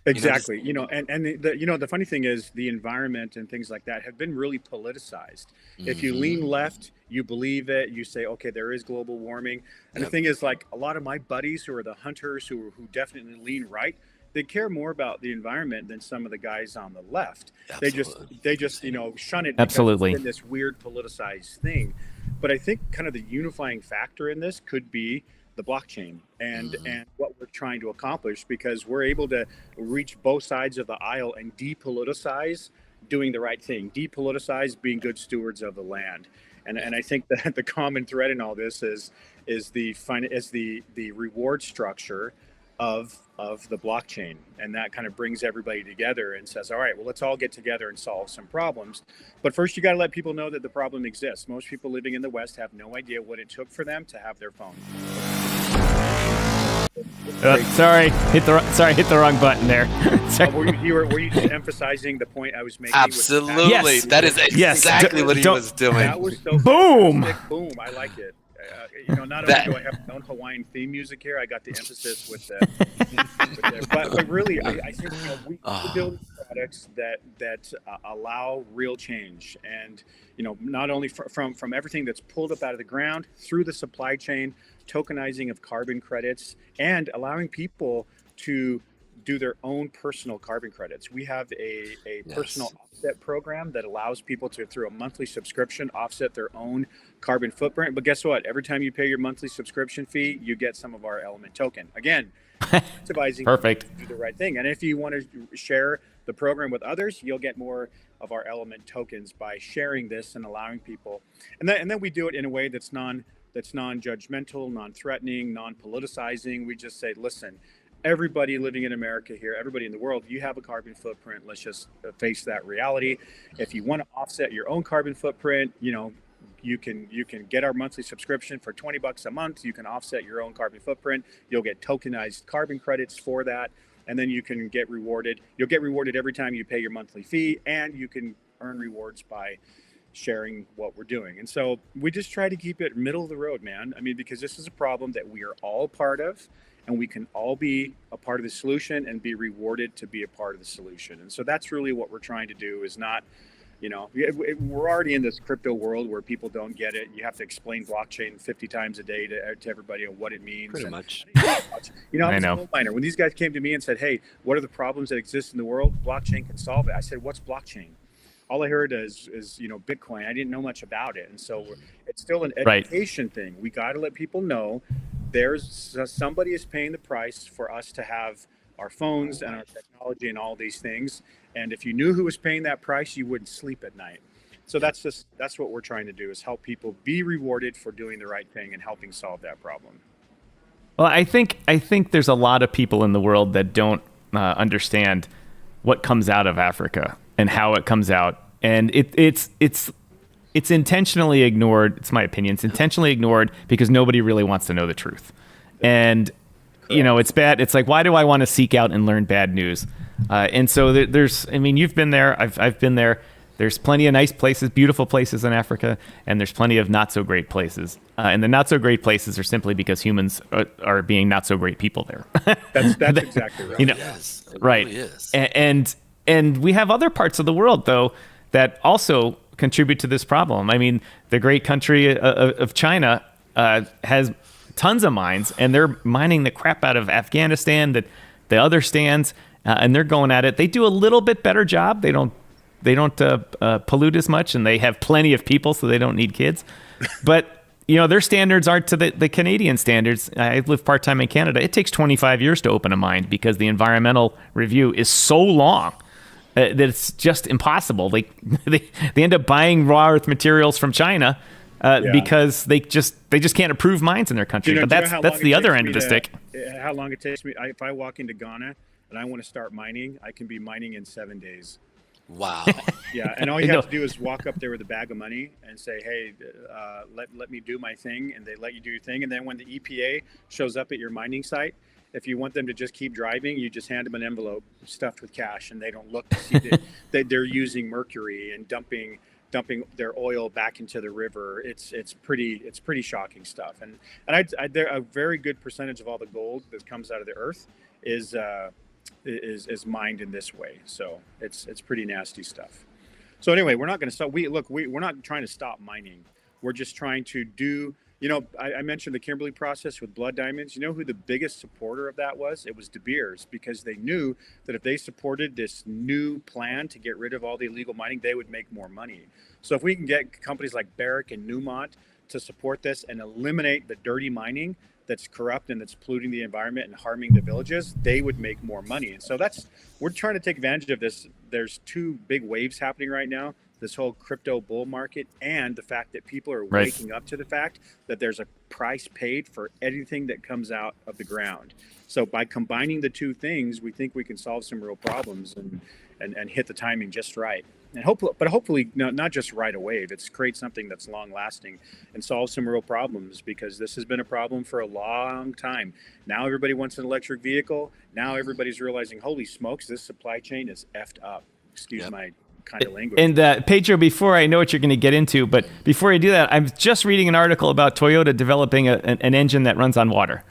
S4: Exactly. The funny thing is the environment and things like that have been really politicized. If you lean left, you believe it, you say, okay, there is global warming. And the thing is, like, a lot of my buddies who are the hunters who definitely lean right, they care more about the environment than some of the guys on the left.
S1: Absolutely.
S4: They just shun it because
S2: Absolutely.
S4: it's been this weird politicized thing. But I think kind of the unifying factor in this could be the blockchain and what we're trying to accomplish, because we're able to reach both sides of the aisle and depoliticize doing the right thing, depoliticize being good stewards of the land. And I think that the common thread in all this is the reward structure of the blockchain, and that kind of brings everybody together and says, all right, well, let's all get together and solve some problems. But first, you got to let people know that the problem exists. Most people living in the West have no idea what it took for them to have their phone.
S2: Sorry, hit the wrong button there.
S4: Were you just emphasizing the point I was making?
S1: Absolutely.
S2: Yes.
S1: That is exactly what he was doing.
S4: That was so
S2: Boom.
S4: fantastic. Boom. I like it. Not only do I have my own Hawaiian theme music here, I got the emphasis with the. But really, I think we build products that allow real change, and not only from everything that's pulled up out of the ground through the supply chain, tokenizing of carbon credits, and allowing people to do their own personal carbon credits. We have a personal offset program that allows people to, through a monthly subscription, offset their own carbon footprint. But guess what? Every time you pay your monthly subscription fee, you get some of our element token. Again, incentivizing
S2: Perfect.
S4: you to do the right thing. And if you want to share the program with others, you'll get more of our element tokens by sharing this and allowing people. And then we do it in a way that's non-judgmental, non-threatening, non-politicizing. We just say, listen, everybody living in America here, everybody in the world, you have a carbon footprint. Let's just face that reality. If you want to offset your own carbon footprint, you can get our monthly subscription for $20 a month. You can offset your own carbon footprint. You'll get tokenized carbon credits for that. And then you can get rewarded. You'll get rewarded every time you pay your monthly fee, and you can earn rewards by sharing what we're doing. And so we just try to keep it middle of the road, man. I mean, because this is a problem that we are all part of, and we can all be a part of the solution and be rewarded to be a part of the solution. And so that's really what we're trying to do, is not, we're already in this crypto world where people don't get it. You have to explain blockchain 50 times a day to everybody on what it means.
S1: Pretty much.
S4: I was a gold miner. When these guys came to me and said, hey, what are the problems that exist in the world? Blockchain can solve it. I said, what's blockchain? All I heard is Bitcoin. I didn't know much about it. And so it's still an education thing. We got to let people know there's somebody is paying the price for us to have our phones and our technology and all these things. And if you knew who was paying that price, you wouldn't sleep at night. So that's what we're trying to do, is help people be rewarded for doing the right thing and helping solve that problem.
S2: Well, I think there's a lot of people in the world that don't understand what comes out of Africa and how it comes out, and it's intentionally ignored. It's my opinion. It's intentionally ignored because nobody really wants to know the truth, and it's bad. It's like, why do I want to seek out and learn bad news? And so there's, I mean, you've been there. I've been there. There's plenty of nice places, beautiful places in Africa, and there's plenty of not so great places. And the not so great places are simply because humans are being not so great people there.
S4: That's exactly right.
S1: Yes, it
S2: right.
S1: really is.
S2: And we have other parts of the world, though, that also contribute to this problem. I mean, the great country of China has tons of mines, and they're mining the crap out of Afghanistan, the other stands, and they're going at it. They do a little bit better job. They don't pollute as much, and they have plenty of people, so they don't need kids. But their standards aren't to the Canadian standards. I live part-time in Canada. It takes 25 years to open a mine because the environmental review is so long that it's just impossible. They end up buying raw earth materials from China because they just can't approve mines in their country. But that's the other end of the stick.
S4: How long it takes me? If I walk into Ghana and I want to start mining, I can be mining in 7 days.
S1: Wow.
S4: Yeah, and all you have to do is walk up there with a bag of money and say, hey, let me do my thing, and they let you do your thing. And then when the EPA shows up at your mining site, if you want them to just keep driving, you just hand them an envelope stuffed with cash, and they don't look to see that they're using mercury and dumping their oil back into the river. It's pretty shocking stuff. And there a very good percentage of all the gold that comes out of the earth is mined in this way. So it's pretty nasty stuff. So anyway, we're not going to stop. We're not trying to stop mining. We're just trying to do, I mentioned the Kimberley process with blood diamonds. You know who the biggest supporter of that was? It was De Beers, because they knew that if they supported this new plan to get rid of all the illegal mining, they would make more money. So if we can get companies like Barrick and Newmont to support this and eliminate the dirty mining that's corrupt and that's polluting the environment and harming the villages, they would make more money. And so we're trying to take advantage of this. There's two big waves happening right now: this whole crypto bull market, and the fact that people are waking up to the fact that there's a price paid for anything that comes out of the ground. So by combining the two things, we think we can solve some real problems and hit the timing just right. And hopefully not just right away. Let's create something that's long lasting and solve some real problems, because this has been a problem for a long time. Now everybody wants an electric vehicle. Now everybody's realizing, holy smokes, this supply chain is effed up. Excuse my kind of language.
S2: And Pedro, before I know what you're going to get into, but before I do that, I'm just reading an article about Toyota developing an engine that runs on water.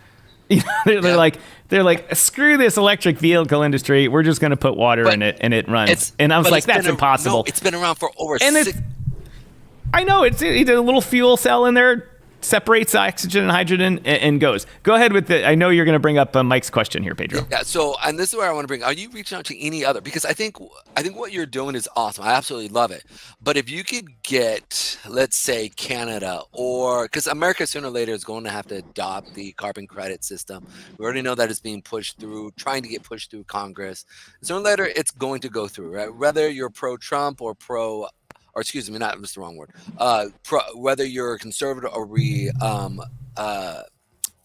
S2: They're like, screw this electric vehicle industry. We're just going to put water in it, and it runs. And I was like, that's impossible.
S1: No, it's been around for over
S2: I know it's a little fuel cell in there, separates oxygen and hydrogen, and goes. Go ahead with it. I know you're going to bring up Mike's question here, Pedro.
S1: Yeah. So, and this is where I want to bring. Are you reaching out to any other? Because I think what you're doing is awesome. I absolutely love it. But if you could get, let's say, Canada, or because America sooner or later is going to have to adopt the carbon credit system. We already know that it's being pushed through, trying to get pushed through Congress. Sooner or later, it's going to go through, right? Whether you're pro-Trump or excuse me, that's the wrong word. Whether you're a conservative or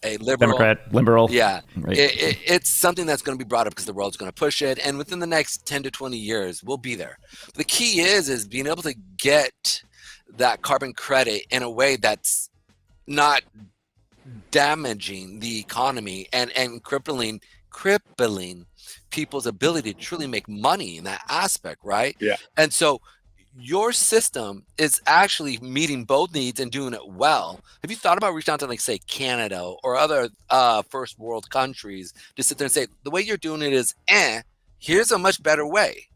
S1: a
S2: liberal.
S1: Yeah,
S2: right.
S1: It's something that's going to be brought up because the world's going to push it, and within the next 10 to 20 years, we'll be there. The key is being able to get that carbon credit in a way that's not damaging the economy and crippling people's ability to truly make money in that aspect, right?
S4: Yeah.
S1: And so your system is actually meeting both needs and doing it well. Have you thought about reaching out to, like, say, Canada or other first world countries to sit there and say, the way you're doing it is, here's a much better way?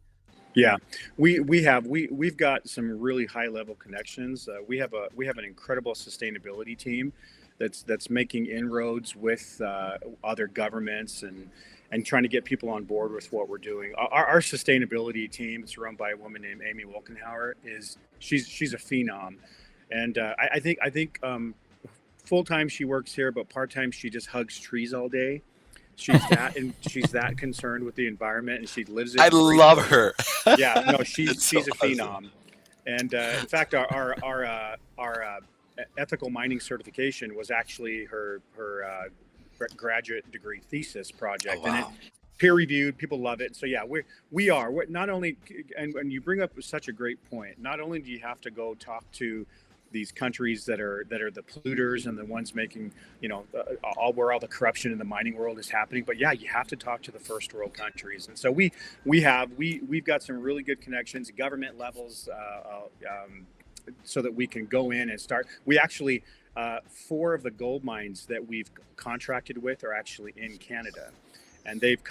S4: Yeah, we've got some really high level connections. We have an incredible sustainability team that's making inroads with other governments and trying to get people on board with what we're doing. Our sustainability team, it's run by a woman named Amy Wolkenhauer. She's a phenom, and I think full time she works here, but part time she just hugs trees all day. She's that concerned with the environment, and she lives it.
S1: I love her.
S4: Yeah, no, she's
S1: so
S4: a phenom, and in fact, our ethical mining certification was actually her graduate degree thesis project,
S1: Oh, wow.
S4: and it peer reviewed. People love it. So yeah, we're not only, and you bring up such a great point. Not only do you have to go talk to these countries that are the polluters and the ones making, where all the corruption in the mining world is happening, but yeah, you have to talk to the first world countries. And so we've got some really good connections, government levels, so that we can go in and start. We actually 4 of the gold mines that we've contracted with are actually in Canada, and they've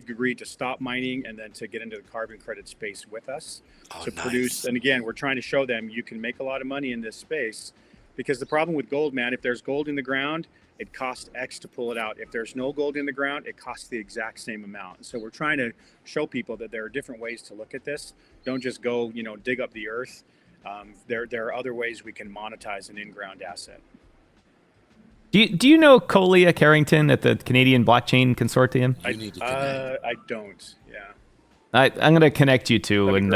S4: agreed to stop mining and then to get into the carbon credit space with us to produce. And again, we're trying to show them you can make a lot of money in this space, because the problem with gold, man, if there's gold in the ground, it costs X to pull it out. If there's no gold in the ground, it costs the exact same amount. So we're trying to show people that there are different ways to look at this. Don't just go, dig up the earth. There are other ways we can monetize an in-ground asset.
S2: Do you know Colia Carrington at the Canadian Blockchain Consortium?
S4: I don't. Yeah.
S2: I'm going to connect you two, and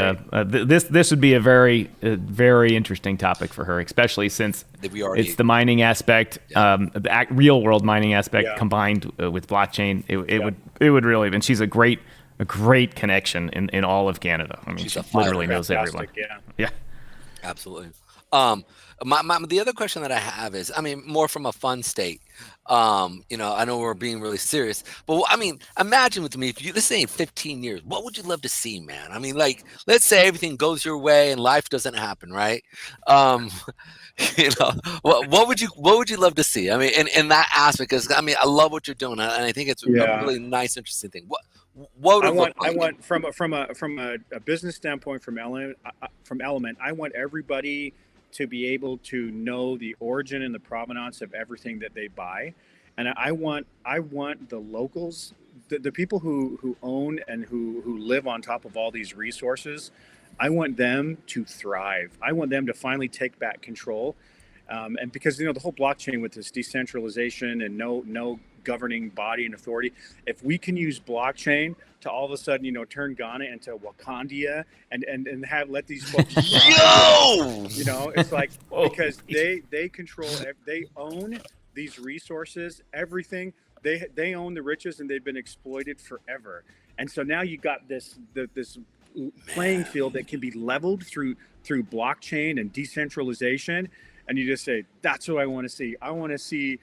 S2: this would be a very interesting topic for her, especially since it's the mining aspect, the real world mining aspect combined with blockchain. It would really, and she's a great connection in all of Canada. I mean, she literally knows everyone. Yeah.
S1: Absolutely. The other question that I have is, more from a fun state. I know we're being really serious, but imagine with me, if this ain't 15 years, what would you love to see, man? Let's say everything goes your way and life doesn't happen, right? What would you love to see? In that aspect, because I love what you're doing, and I think it's a really nice, interesting thing. What
S4: I want from a business standpoint, from Element, I want everybody to be able to know the origin and the provenance of everything that they buy. And I want the locals, the people who own and who live on top of all these resources, I want them to thrive. I want them to finally take back control. And because, the whole blockchain with this decentralization and no governing body and authority, if we can use blockchain to all of a sudden, turn Ghana into Wakandia and let these folks it's like, because they control, they own these resources, everything. They own the riches, and they've been exploited forever. And so now you got this playing field that can be leveled through blockchain and decentralization. And you just say, that's what I want to see. I want to see,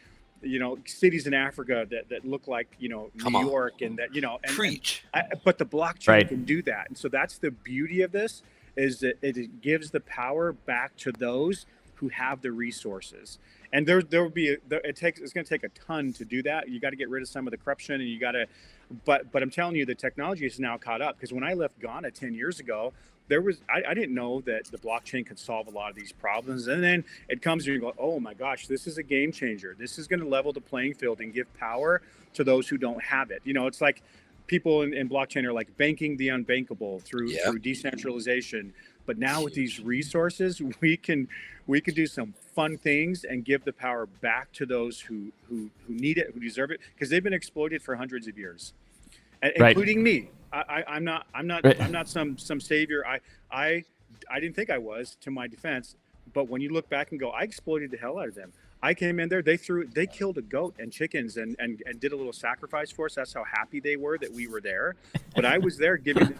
S4: cities in Africa that look like, New York, and that,
S1: preach.
S4: But the blockchain can do that. And so that's the beauty of this, is that it gives the power back to those who have the resources. And there will be it's going to take a ton to do that. You got to get rid of some of the corruption, and you got to, but I'm telling you, the technology is now caught up. Because when I left Ghana 10 years ago, I didn't know that the blockchain could solve a lot of these problems. And then it comes and you go, oh my gosh, this is a game changer. This is going to level the playing field and give power to those who don't have it. It's like people in blockchain are like banking the unbankable through decentralization. But now with these resources, we can do some fun things and give the power back to those who need it, who deserve it, because they've been exploited for hundreds of years, including me. I'm not some savior. I didn't think I was, to my defense. But when you look back and go, I exploited the hell out of them. I came in there, they killed a goat and chickens and did a little sacrifice for us. That's how happy they were that we were there. But I was there giving.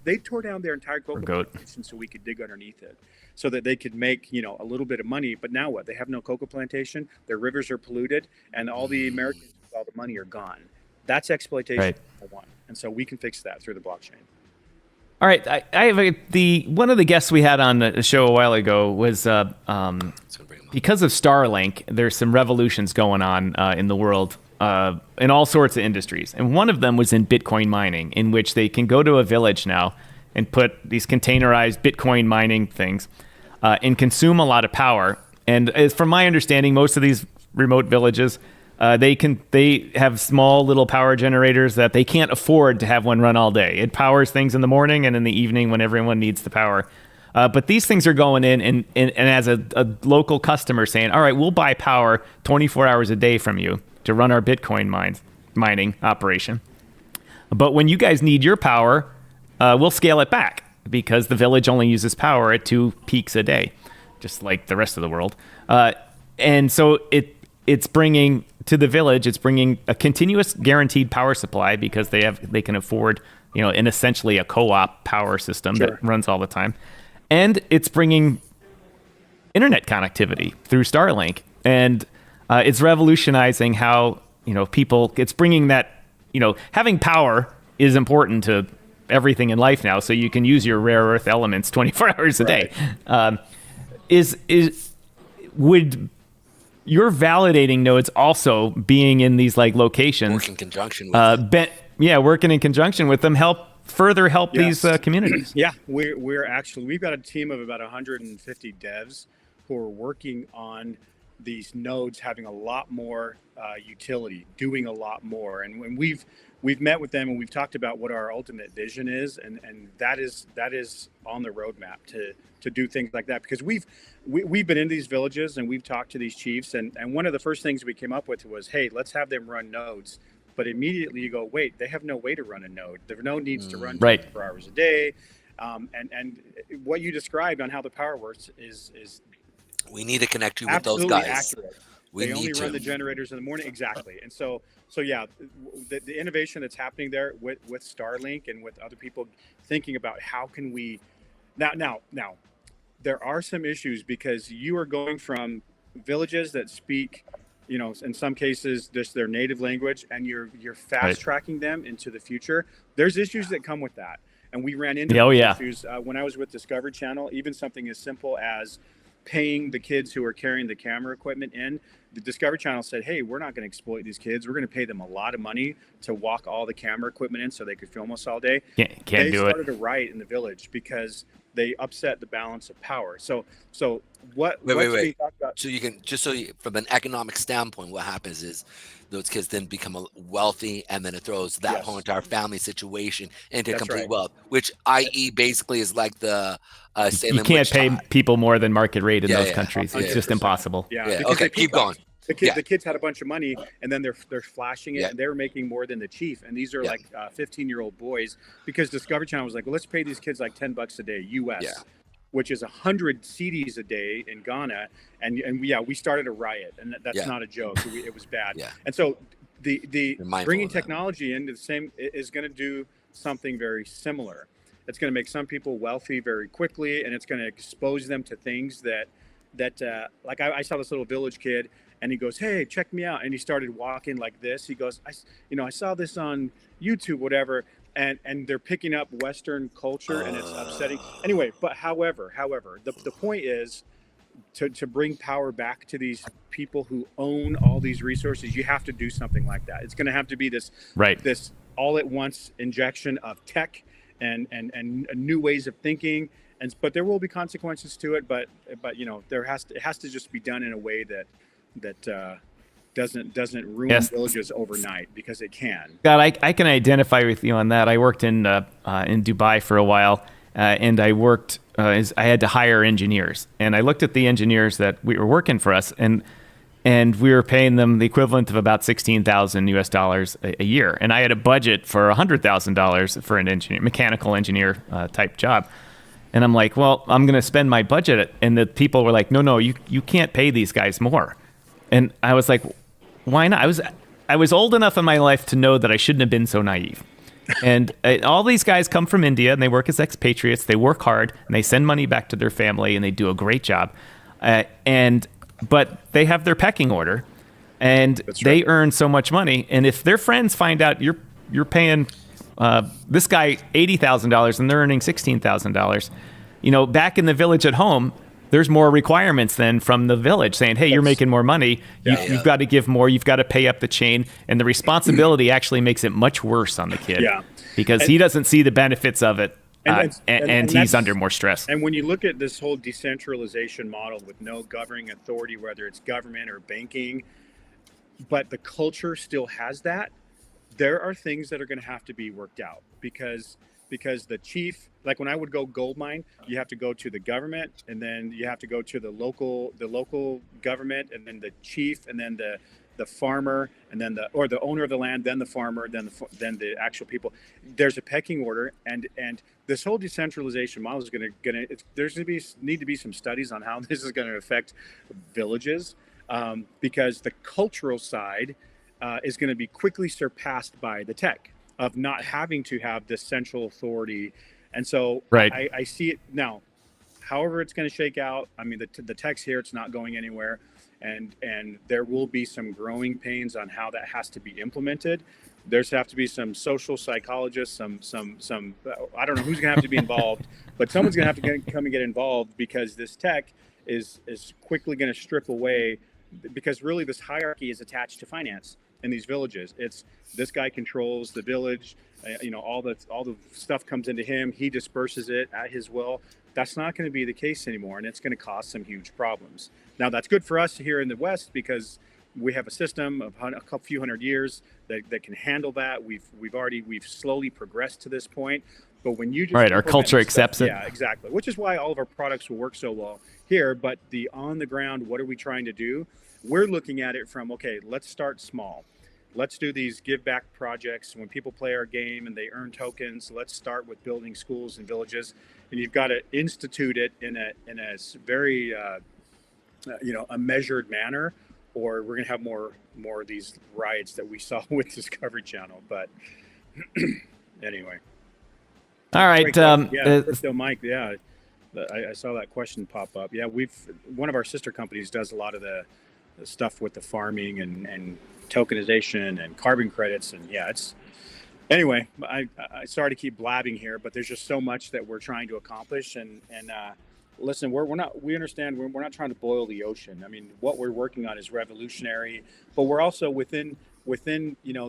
S4: They tore down their entire cocoa plantation so we could dig underneath it, so that they could make a little bit of money. But now what? They have no cocoa plantation. Their rivers are polluted, and all the Americans with all the money are gone. That's exploitation. Right. And so we can fix that through the blockchain.
S2: All right, I have one of the guests we had on the show a while ago was because of Starlink. There's some revolutions going on in the world in all sorts of industries, and one of them was in Bitcoin mining, in which they can go to a village now and put these containerized Bitcoin mining things and consume a lot of power. And from my understanding, most of these remote villages, they have small little power generators that they can't afford to have one run all day. It powers things in the morning and in the evening when everyone needs the power. But these things are going in and as a local customer saying, all right, we'll buy power 24 hours a day from you to run our Bitcoin mining operation. But when you guys need your power, we'll scale it back because the village only uses power at 2 peaks a day, just like the rest of the world. And so it's bringing to the village, it's bringing a continuous guaranteed power supply because they can afford, in essentially a co-op power system that runs all the time. And it's bringing internet connectivity through Starlink. And it's revolutionizing how, it's bringing that, having power is important to everything in life now. So you can use your rare earth elements 24 hours a day. Would your validating nodes also being in these locations,
S1: work in conjunction with
S2: working in conjunction with them, further help these communities?
S4: Yeah, we've got a team of about 150 devs who are working on these nodes having a lot more utility, doing a lot more. And when we've met with them and we've talked about what our ultimate vision is, and that is on the roadmap to do things like that, because we've been in these villages and we've talked to these chiefs, and one of the first things we came up with was, hey, let's have them run nodes. But immediately you go, wait, they have no way to run a node. The node needs to run 24 hours a day. And what you described on how the power works is
S1: we need to connect you with those guys.
S4: Accurate. They only run the generators in the morning. Exactly. And so yeah, the innovation that's happening there with Starlink and with other people thinking about how can we now there are some issues because you are going from villages that speak, in some cases just their native language, and you're fast tracking them into the future. There's issues that come with that. And we ran into issues when I was with Discovery Channel, even something as simple as paying the kids who are carrying the camera equipment in. The Discovery Channel said, hey, we're not going to exploit these kids. We're going to pay them a lot of money to walk all the camera equipment in so they could film us all day.
S2: They started
S1: a
S4: riot in the village because they upset the balance of power. So wait.
S1: So you can from an economic standpoint, what happens is those kids then become wealthy, and then it throws that whole entire family situation into complete wealth, which i.e. basically is like the
S2: you can't pay people more than market rate in those countries. It's just impossible.
S1: Okay, keep going.
S4: The kids had a bunch of money, and then they're flashing it, and they're making more than the chief. And these are 15-year-old boys, because Discovery Channel was like, well, let's pay these kids like $10 a day US, which is 100 CDs a day in Ghana. And we started a riot, and that's not a joke. It was bad. And so the bringing technology into the same is going to do something very similar. It's going to make some people wealthy very quickly, and it's going to expose them to things that like I saw this little village kid, and he goes, hey, check me out. And he started walking like this. He goes, I saw this on YouTube, whatever. And they're picking up Western culture, and it's upsetting. Anyway, but however, the point is to bring power back to these people who own all these resources. You have to do something like that. It's going to have to be this all at once injection of tech and new ways of thinking. But there will be consequences to it. But it has to just be done in a way that doesn't ruin villages overnight, because it can.
S2: God, I can identify with you on that. I worked in Dubai for a while, and I worked. I had to hire engineers, and I looked at the engineers that we were working for us, and we were paying them the equivalent of about $16,000 a year, and I had a budget for $100,000 for an mechanical engineer type job. And I'm like, well, I'm going to spend my budget. And the people were like, no, you can't pay these guys more. And I was like, why not? I was old enough in my life to know that I shouldn't have been so naive. And all these guys come from India, and they work as expatriates. They work hard, and they send money back to their family, and they do a great job. But they have their pecking order, and they earn so much money. And if their friends find out you're paying this guy $80,000 and they're earning $16,000. Back in the village at home, there's more requirements than from the village saying, hey, you're making more money. You've got to give more. You've got to pay up the chain. And the responsibility actually makes it much worse on the kid because he doesn't see the benefits of it. And he's under more stress.
S4: And when you look at this whole decentralization model with no governing authority, whether it's government or banking, but the culture still has that, there are things that are going to have to be worked out because the chief, like when I would go gold mine, you have to go to the government, and then you have to go to the local government, and then the chief, and then the farmer, and then the owner of the land, then the farmer, then the actual people. There's a pecking order, and this whole decentralization model is there's going to need to be some studies on how this is going to affect villages, because the cultural side is going to be quickly surpassed by the tech of not having to have this central authority. And so I see it now. However it's going to shake out, I mean, the tech's here, it's not going anywhere. And there will be some growing pains on how that has to be implemented. There's have to be some social psychologists, some I don't know who's going to have to be involved, but someone's going to have to come and get involved, because this tech is quickly going to strip away, because really this hierarchy is attached to finance in these villages. It's this guy controls the village, all the stuff comes into him, he disperses it at his will. That's not going to be the case anymore, and it's going to cause some huge problems. Now that's good for us here in the West, because we have a system of a few hundred years that can handle that. We've slowly progressed to this point. But when you just
S2: our culture accepts it.
S4: Yeah, exactly. Which is why all of our products will work so well here. But the on the ground, what are we trying to do? We're looking at it from, okay, let's start small. Let's do these give back projects. When people play our game and they earn tokens, let's start with building schools and villages. And you've got to institute it in a very a measured manner, or we're going to have more of these riots that we saw with Discovery Channel. But anyway.
S2: All right.
S4: Crypto Mike. Yeah. I saw that question pop up. Yeah. One of our sister companies does a lot of the stuff with the farming and tokenization and carbon credits. And yeah, anyway, I sorry to keep blabbing here, but there's just so much that we're trying to accomplish. And listen, we understand we're not trying to boil the ocean. I mean, what we're working on is revolutionary, but we're also within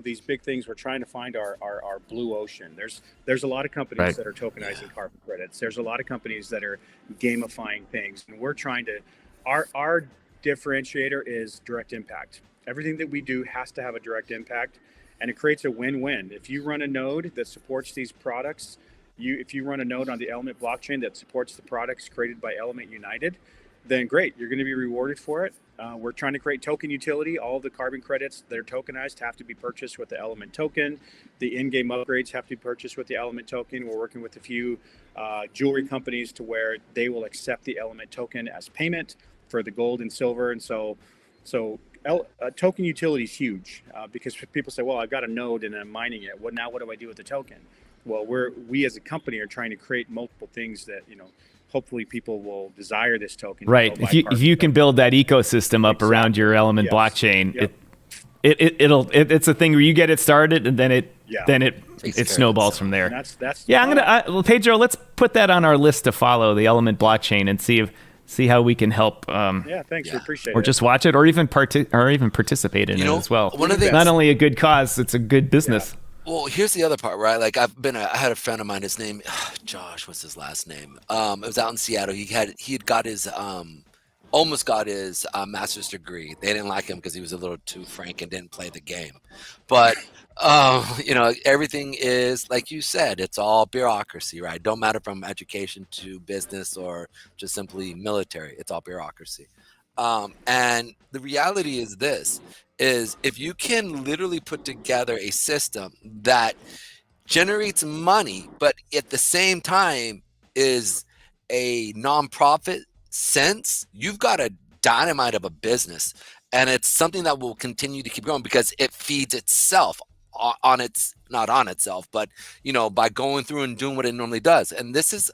S4: these big things, we're trying to find our blue ocean. There's a lot of companies that are tokenizing carbon credits. There's a lot of companies that are gamifying things, and we're trying to, our differentiator is direct impact. Everything that we do has to have a direct impact, and it creates a win-win. If you run a node that supports these products, if you run a node on the Element blockchain that supports the products created by Element United, then great, you're going to be rewarded for it. We're trying to create token utility. All of the carbon credits that are tokenized have to be purchased with the Element token. The in-game upgrades have to be purchased with the Element token. We're working with a few jewelry companies to where they will accept the Element token as payment for the gold and silver. And so token utility is huge, because people say, well, I've got a node and I'm mining it. What do I do with the token? Well, we as a company are trying to create multiple things that, hopefully people will desire this token.
S2: Right. If you can build that ecosystem up around your Element blockchain, it's a thing where you get it started, and then it snowballs from there. And Pedro, let's put that on our list to follow, the Element blockchain, and see how we can help.
S4: Thanks. We appreciate it.
S2: Or just watch it, or even participate in it as well.
S1: One of the
S2: not only a good cause, it's a good business.
S1: Yeah. Well, here's the other part, right? Like I had a friend of mine, his name, Josh, what's his last name? It was out in Seattle. He had got his, almost got his master's degree. They didn't like him because he was a little too frank and didn't play the game. But, everything is, like you said, it's all bureaucracy, right? Don't matter from education to business or just simply military. It's all bureaucracy. And the reality is this, is if you can literally put together a system that generates money, but at the same time is a nonprofit sense, you've got a dynamite of a business. And it's something that will continue to keep growing because it feeds itself not on itself, but by going through and doing what it normally does. And this is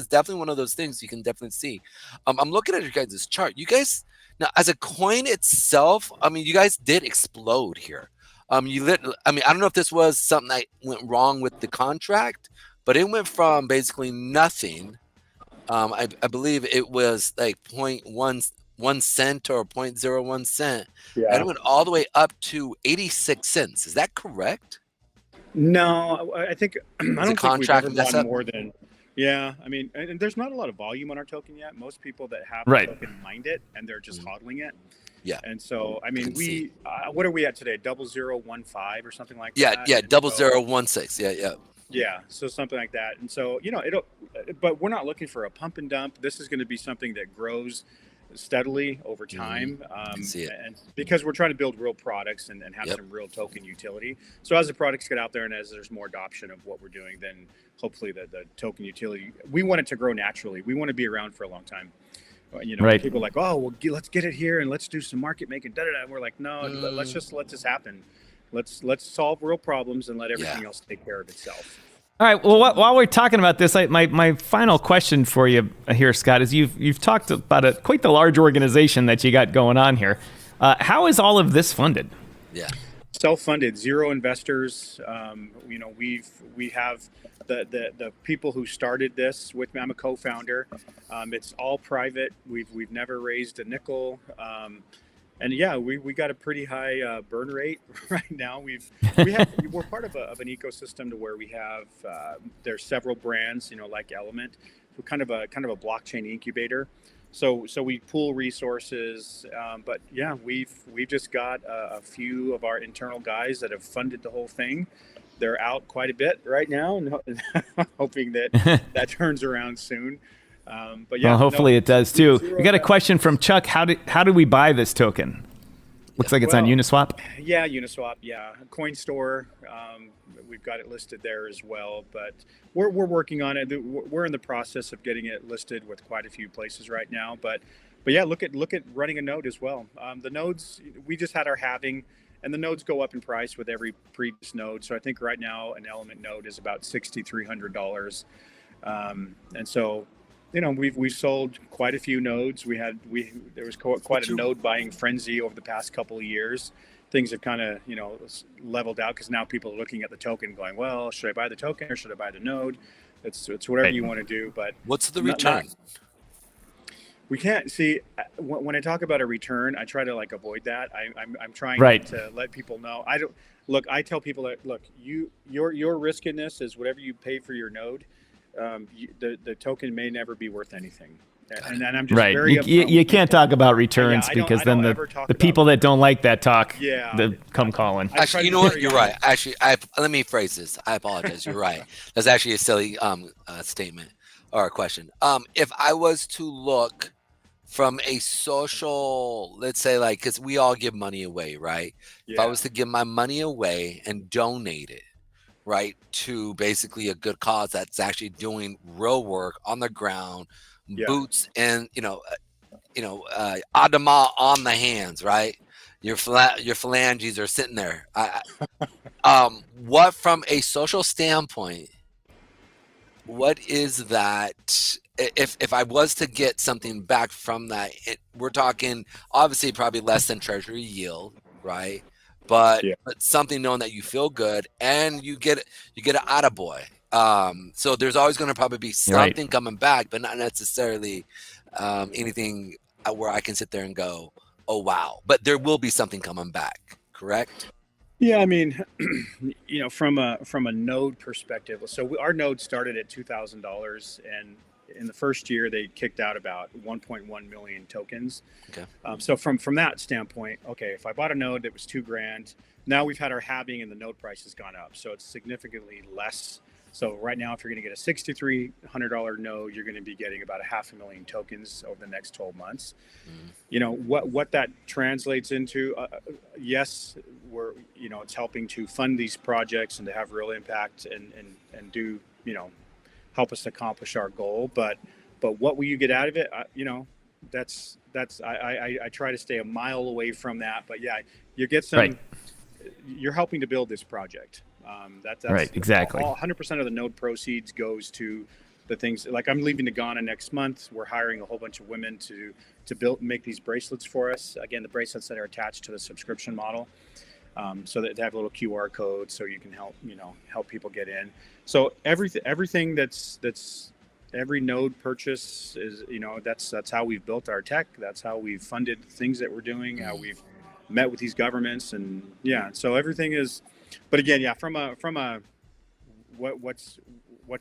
S1: definitely one of those things you can definitely see. I'm looking at your guys' chart. You guys, now as a coin itself, I mean, you guys did explode here. I mean, I don't know if this was something that went wrong with the contract, but it went from basically nothing. I believe it was like 0.1 cent or 0.01 cent, and
S4: Yeah.
S1: it went all the way up to 86 cents. Is that correct?
S4: No, I think I
S1: Was the
S4: don't think we've
S1: contract
S4: ever
S1: mess
S4: gone
S1: up?
S4: more than. Yeah, I mean, and there's not a lot of volume on our token yet. Most people that have the
S2: Right.
S4: token mined it, and they're just hodling it.
S1: Yeah.
S4: And so, I
S1: I
S4: mean,
S1: can see.
S4: what are we at today? 0015 or something like
S1: Yeah,
S4: that.
S1: yeah,
S4: And
S1: double
S4: so,
S1: 016. Yeah, yeah.
S4: yeah, so something like that. And so, but we're not looking for a pump and dump. This is going to be something that grows steadily over time.
S1: I can see it.
S4: And because we're trying to build real products and have
S1: Yep.
S4: some real token utility. So as the products get out there and as there's more adoption of what we're doing, then hopefully the token utility, we want it to grow naturally. We want to be around for a long time.
S2: Right.
S4: People are like, oh, well, let's get it here and let's do some market making. And we're like, no, let's just let this happen. Let's solve real problems and let everything else take care of itself.
S2: All right. Well, while we're talking about this, my final question for you here, Scott, is you've talked about quite the large organization that you got going on here. How is all of this funded?
S1: Yeah.
S4: Self-funded, zero investors. We have the people who started this with me. I'm a co-founder. It's all private. We've never raised a nickel. And yeah, we got a pretty high burn rate right now. We're part of an ecosystem to where we have there's several brands, like Element, kind of a blockchain incubator. So we pool resources, but yeah, we've just got a few of our internal guys that have funded the whole thing. They're out quite a bit right now, and hoping that turns around soon. But yeah,
S2: well, hopefully it does too. We got a question from Chuck. How do we buy this token? Looks like it's on Uniswap.
S4: Yeah, Uniswap. Yeah, CoinStore. We've got it listed there as well, but we're working on it. We're in the process of getting it listed with quite a few places right now. But yeah, look at running a node as well. The nodes, we just had our halving, and the nodes go up in price with every previous node. So I think right now an Element node is about $6,300, and so. We've sold quite a few nodes. There was quite a node buying frenzy over the past couple of years. Things have kind of leveled out because now people are looking at the token, going, "Well, should I buy the token or should I buy the node?" It's whatever you want to do. But
S1: what's the return?
S4: We can't see when I talk about a return. I try to avoid that. I'm trying to let people know. I tell people that your risk in this is whatever you pay for your node. The token may never be be anything. And then I'm just very
S2: you can't talk about returns because then the people that don't like that talk come calling.
S1: Actually, you know what? You're right. Actually, let me phrase this. I apologize. You're right. That's actually a silly statement or a question. If I was to look from a social, let's say, because we all give money away, right? Yeah. If I was to give my money away and donate it, right, to basically a good cause that's actually doing real work on the ground, boots and Adama on the hands, right? Your phalanges are sitting there. What from a social standpoint, what is that? If I was to get something back from that, we're talking obviously probably less than treasury yield, right? But something knowing that you feel good and you get an attaboy. So there's always going to probably be something coming back, but not necessarily anything where I can sit there and go, oh wow. But there will be something coming back, correct?
S4: Yeah, I mean, from a node perspective. So our node started at $2,000, and in the first year they kicked out about 1.1 million tokens. Okay. So from that standpoint, okay, if I bought a node that was $2,000, now we've had our halving and the node price has gone up, so it's significantly less. So right now, if you're going to get a $6,300 node, you're going to be getting about 500,000 tokens over the next 12 months. What that translates into, yes, it's helping to fund these projects and to have real impact and do, help us accomplish our goal. But what will you get out of it? I try to stay a mile away from that. But yeah, you get some. You're helping to build this project. That's
S2: right. Exactly.
S4: 100% of the node proceeds goes to the things. Like I'm leaving to Ghana next month. We're hiring a whole bunch of women to make these bracelets for us. Again, the bracelets that are attached to the subscription model. so that they have a little QR code so you can help people get in. So everything that's every node purchase is, that's how we've built our tech. That's how we've funded things that we're doing, how we've met with these governments, and so everything is, but again, from a what's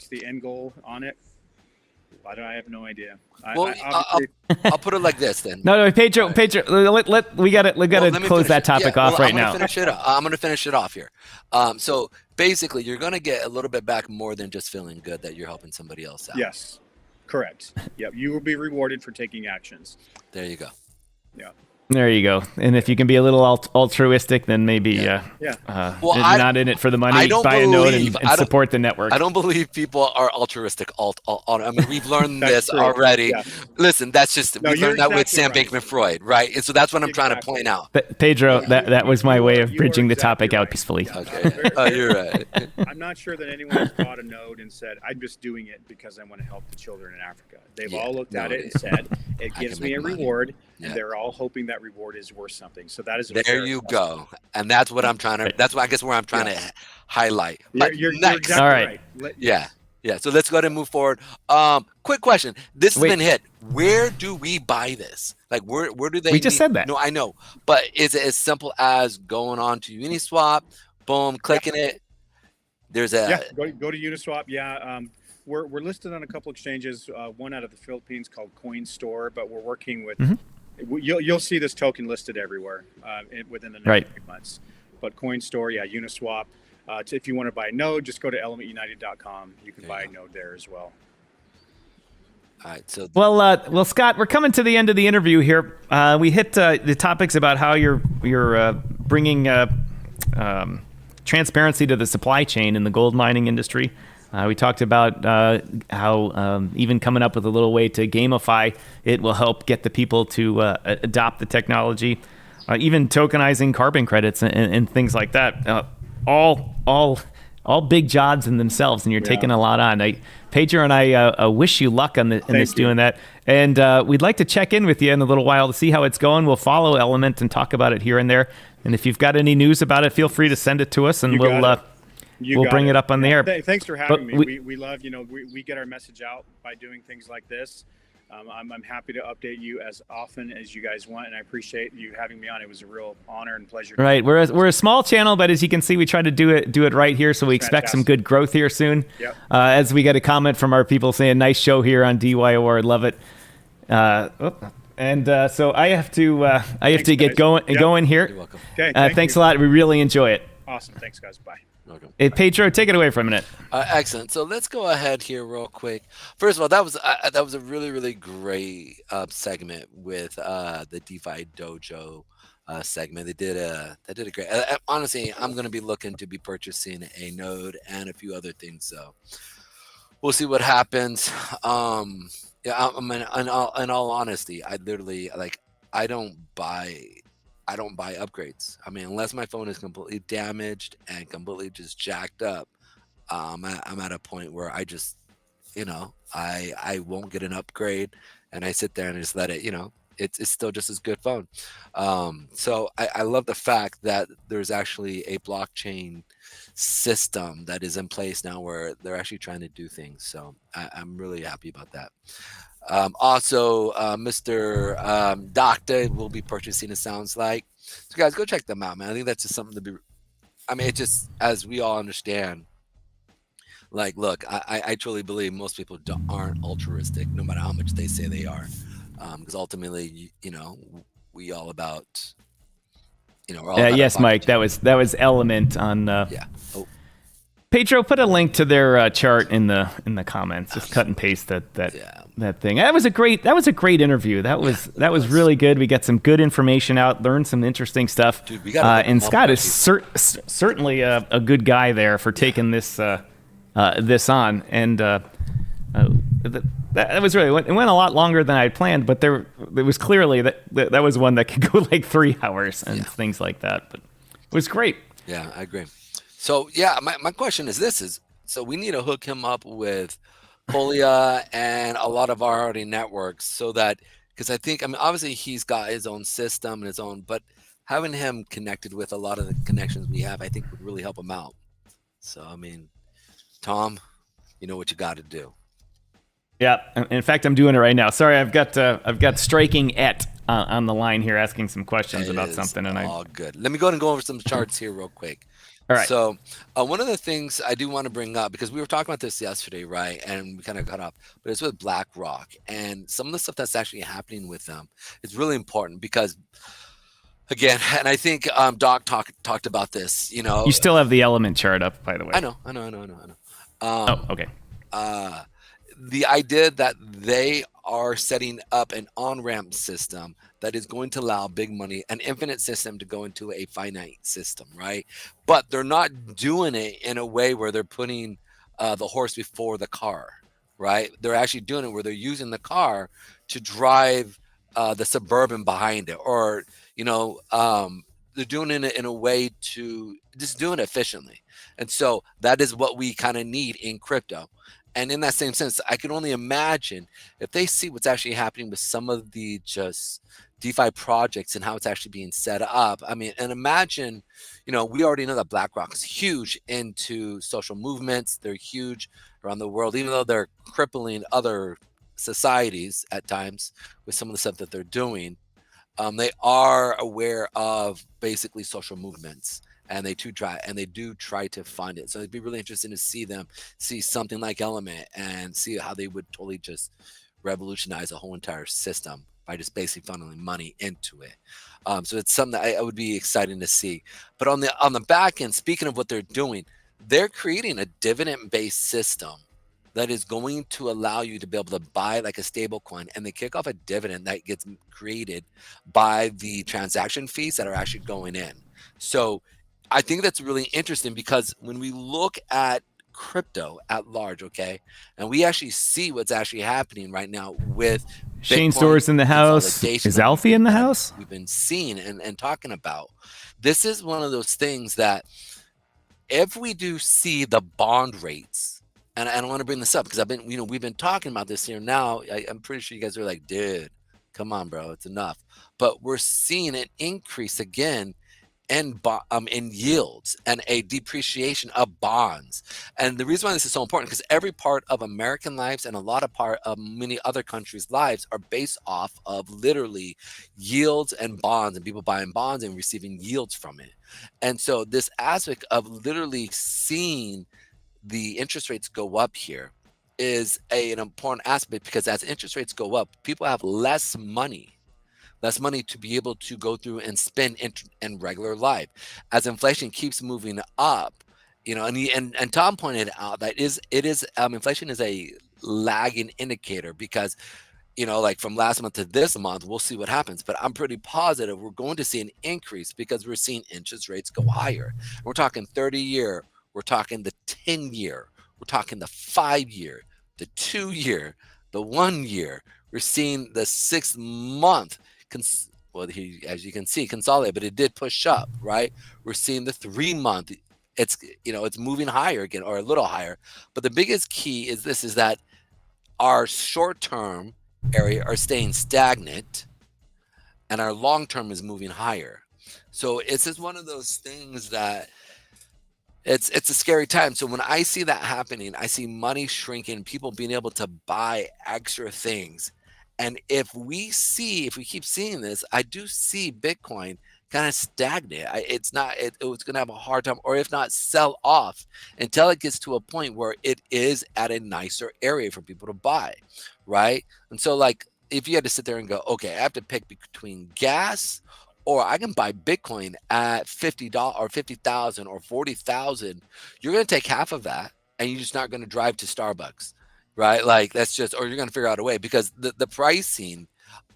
S4: the end goal on it? I have no idea.
S1: Well, I'll put it like this then.
S2: No, Pedro, we gotta close that topic off right now.
S1: I'm gonna finish it off here. So basically, you're gonna get a little bit back more than just feeling good that you're helping somebody else out.
S4: Yes, correct. Yep, you will be rewarded for taking actions.
S1: There you go.
S4: Yeah.
S2: There you go. And if you can be a little altruistic, then maybe
S1: Well,
S2: not in it for the money, buy a node and support the network.
S1: I don't believe people are altruistic. I mean, we've learned this already. Yeah. Listen, that's just, we learned that with Sam Bankman-Fried, right? And so that's what I'm trying to point out.
S2: But Pedro, that was my way of bridging the topic out peacefully.
S1: Okay. Oh, you're right.
S4: I'm not sure that anyone has bought a node and said, I'm just doing it because I want to help the children in Africa. They've all looked at it and said, it gives me a reward. Yeah. And they're all hoping that reward is worth something. So that is
S1: there you go. And that's what I'm trying to, that's what I guess where I'm trying to highlight.
S4: You're exactly
S2: all right.
S1: Yeah. So let's go ahead and move forward. Quick question. This has been hit. Where do we buy this? Like where do they?
S2: We just said that.
S1: No, I know. But is it as simple as going on to Uniswap, boom, clicking it? There's a
S4: go to Uniswap. Yeah. We're listed on a couple exchanges. One out of the Philippines called Coin Store, but we're working with. Mm-hmm. You'll see this token listed everywhere within the next 8 months. But Coin Store, Uniswap. If you want to buy a node, just go to elementunited.com. You can buy a node there as well.
S1: All right. So
S2: well, Scott, we're coming to the end of the interview here. We hit the topics about how you're bringing transparency to the supply chain in the gold mining industry. We talked about how even coming up with a little way to gamify it will help get the people to adopt the technology, even tokenizing carbon credits and things like that. All big jobs in themselves, and you're taking a lot on. Pedro and I wish you luck in doing that. And we'd like to check in with you in a little while to see how it's going. We'll follow Element and talk about it here and there. And if you've got any news about it, feel free to send it to us, and we'll bring it up on the air.
S4: Thanks for having me. We love, we get our message out by doing things like this. I'm happy to update you as often as you guys want, and I appreciate you having me on. It was a real honor and pleasure.
S2: Right, we're a small channel, but as you can see, we try to do it right here. So we expect some good growth here soon.
S4: Yep.
S2: As we get a comment from our people saying, "Nice show here on DYOR, love it." So I have to get going here.
S1: You're welcome.
S4: Okay.
S2: Thanks a lot. We really enjoy it.
S4: Awesome. Thanks, guys. Bye.
S1: Welcome.
S2: Hey, Pedro, take it away for a minute.
S1: Excellent. So let's go ahead here real quick. First of all, that was a really, really great segment with the DeFi Dojo segment. They did a great. Honestly, I'm going to be looking to be purchasing a node and a few other things. So we'll see what happens. In all honesty, I literally I don't buy upgrades. I mean, unless my phone is completely damaged and completely just jacked up, I'm at a point where I just, I won't get an upgrade, and I sit there and just let it, it's still just as good phone. So I love the fact that there's actually a blockchain system that is in place now where they're actually trying to do things. So I'm really happy about that. Also, Mr. Doctor will be purchasing, it sounds like. So guys, go check them out, man. I think that's just something to be, it just, as we all understand, look, I truly believe most people aren't altruistic, no matter how much they say they are. Because ultimately, we all about, we're all about
S2: yes, Mike, that was Element on, Pedro, put a link to their chart in the comments. Just cut and paste that thing. That was a great interview. That was really good. We got some good information out, learned some interesting stuff.
S1: Dude, we got
S2: and Scott is certainly a good guy there for taking this on. And that was really, it went a lot longer than I had planned, but it was clearly that was one that could go like 3 hours and things like that. But it was great.
S1: Yeah, I agree. So my question is this: so we need to hook him up with Polia and a lot of our already networks, so that, because I think, obviously he's got his own system and his own, but having him connected with a lot of the connections we have, I think would really help him out. So, I mean, Tom, you know what you got to do.
S2: Yeah. In fact, I'm doing it right now. Sorry, I've got Striking at on the line here asking some questions about something, and
S1: all good. Let me go ahead and go over some charts here real quick.
S2: All right.
S1: So one of the things I do want to bring up, because we were talking about this yesterday, right? And we kind of got off, but it's with BlackRock and some of the stuff that's actually happening with them. It's really important because, again, and I think Doc talked about this. You know,
S2: you still have the element chart up, by the way.
S1: I know.
S2: Oh, okay.
S1: The idea that they are setting up an on-ramp system that is going to allow big money, an infinite system, to go into a finite system, right? But they're not doing it in a way where they're putting the horse before the car, right? They're actually doing it where they're using the car to drive the Suburban behind it, or they're doing it in a way to just doing it efficiently. And so that is what we kind of need in crypto. And in that same sense, I can only imagine if they see what's actually happening with some of the just DeFi projects and how it's actually being set up. I mean, and imagine, we already know that BlackRock is huge into social movements. They're huge around the world, even though they're crippling other societies at times with some of the stuff that they're doing. They are aware of basically social movements. And they do try to fund it. So it'd be really interesting to see something like Element and see how they would totally just revolutionize a whole entire system by just basically funneling money into it. So it's something that I would be exciting to see. But on the back end, speaking of what they're doing, they're creating a dividend-based system that is going to allow you to be able to buy like a stable coin, and they kick off a dividend that gets created by the transaction fees that are actually going in. So I think that's really interesting because when we look at crypto at large, okay, and we actually see what's actually happening right now with
S2: Shane
S1: Bitcoin
S2: Store's in the house. Is Alfie in the house?
S1: We've been seeing and talking about. This is one of those things that if we do see the bond rates, and I don't want to bring this up because we've been talking about this here now. I'm pretty sure you guys are like, dude, come on, bro, it's enough. But we're seeing an increase again in yields and a depreciation of bonds. And the reason why this is so important, because every part of American lives and a lot of part of many other countries' lives are based off of literally yields and bonds, and people buying bonds and receiving yields from it. And so this aspect of literally seeing the interest rates go up here is an important aspect, because as interest rates go up, people have less money to be able to go through and spend in regular life. As inflation keeps moving up, and Tom pointed out that inflation is a lagging indicator, because like from last month to this month, we'll see what happens. But I'm pretty positive we're going to see an increase because we're seeing interest rates go higher. We're talking 30-year, we're talking the 10-year, we're talking the 5-year, the 2-year, the 1 year. We're seeing the 6-month. As you can see, consolidate, but it did push up, right? We're seeing the 3-month. It's moving higher again, or a little higher. But the biggest key is that our short-term area are staying stagnant, and our long-term is moving higher. So it's just one of those things that it's a scary time. So when I see that happening, I see money shrinking, people being able to buy extra things. And if we keep seeing this, I do see Bitcoin kind of stagnate. It's going to have a hard time, or if not, sell off until it gets to a point where it is at a nicer area for people to buy, right? And so, like, if you had to sit there and go, okay, I have to pick between gas, or I can buy Bitcoin at $50 or 50,000 or 40,000, you're going to take half of that, and you're just not going to drive to Starbucks. Right? Like, that's just, or you're going to figure out a way, because the pricing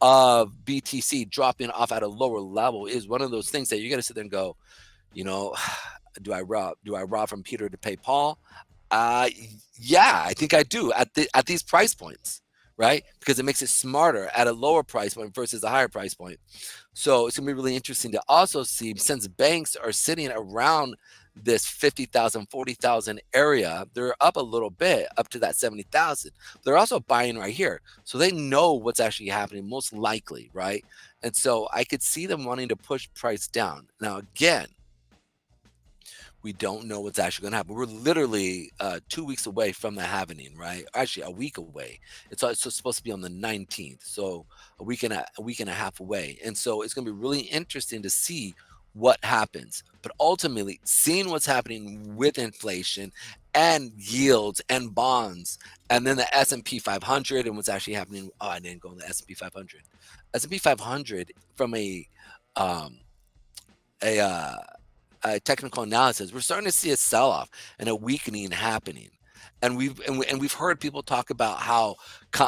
S1: of BTC dropping off at a lower level is one of those things that you're going to sit there and go, do I rob from Peter to pay Paul? Yeah, I think I do at these price points, right? Because it makes it smarter at a lower price point versus a higher price point. So it's going to be really interesting to also see, since banks are sitting around this 50,000, 40,000 area. They're up a little bit, up to that 70,000. They're also buying right here. So they know what's actually happening, most likely, right? And so I could see them wanting to push price down. Now, again, we don't know what's actually going to happen. We're literally 2 weeks away from the happening, right? Actually, a week away. It's supposed to be on the 19th, so a week and a half away. And so it's going to be really interesting to see what happens. But ultimately, seeing what's happening with inflation and yields and bonds, and then the S&P 500 and what's actually happening. Oh, I didn't go on the S&P 500. S&P 500 from a technical analysis, we're starting to see a sell-off and a weakening happening. And we've heard people talk about how,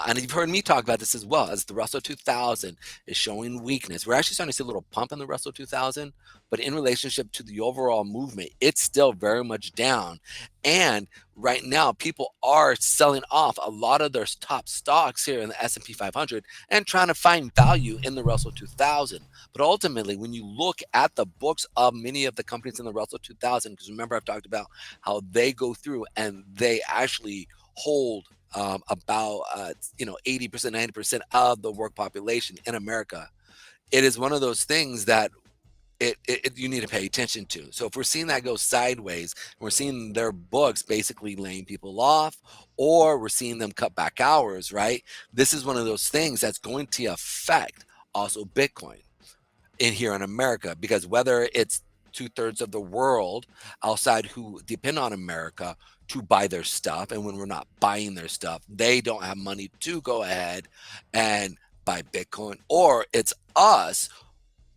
S1: and you've heard me talk about this as well, as the Russell 2000 is showing weakness. We're actually starting to see a little pump in the Russell 2000, but in relationship to the overall movement, it's still very much down. And right now, people are selling off a lot of their top stocks here in the S&P 500 and trying to find value in the Russell 2000. But ultimately, when you look at the books of many of the companies in the Russell 2000, because remember I've talked about how they go through and they actually hold about 80%, 90% of the work population in America. It is one of those things that you need to pay attention to. So if we're seeing that go sideways, and we're seeing their books basically laying people off, or we're seeing them cut back hours, right? This is one of those things that's going to affect also Bitcoin in here in America, because whether it's 2/3 of the world outside who depend on America to buy their stuff, and when we're not buying their stuff, they don't have money to go ahead and buy Bitcoin, or it's us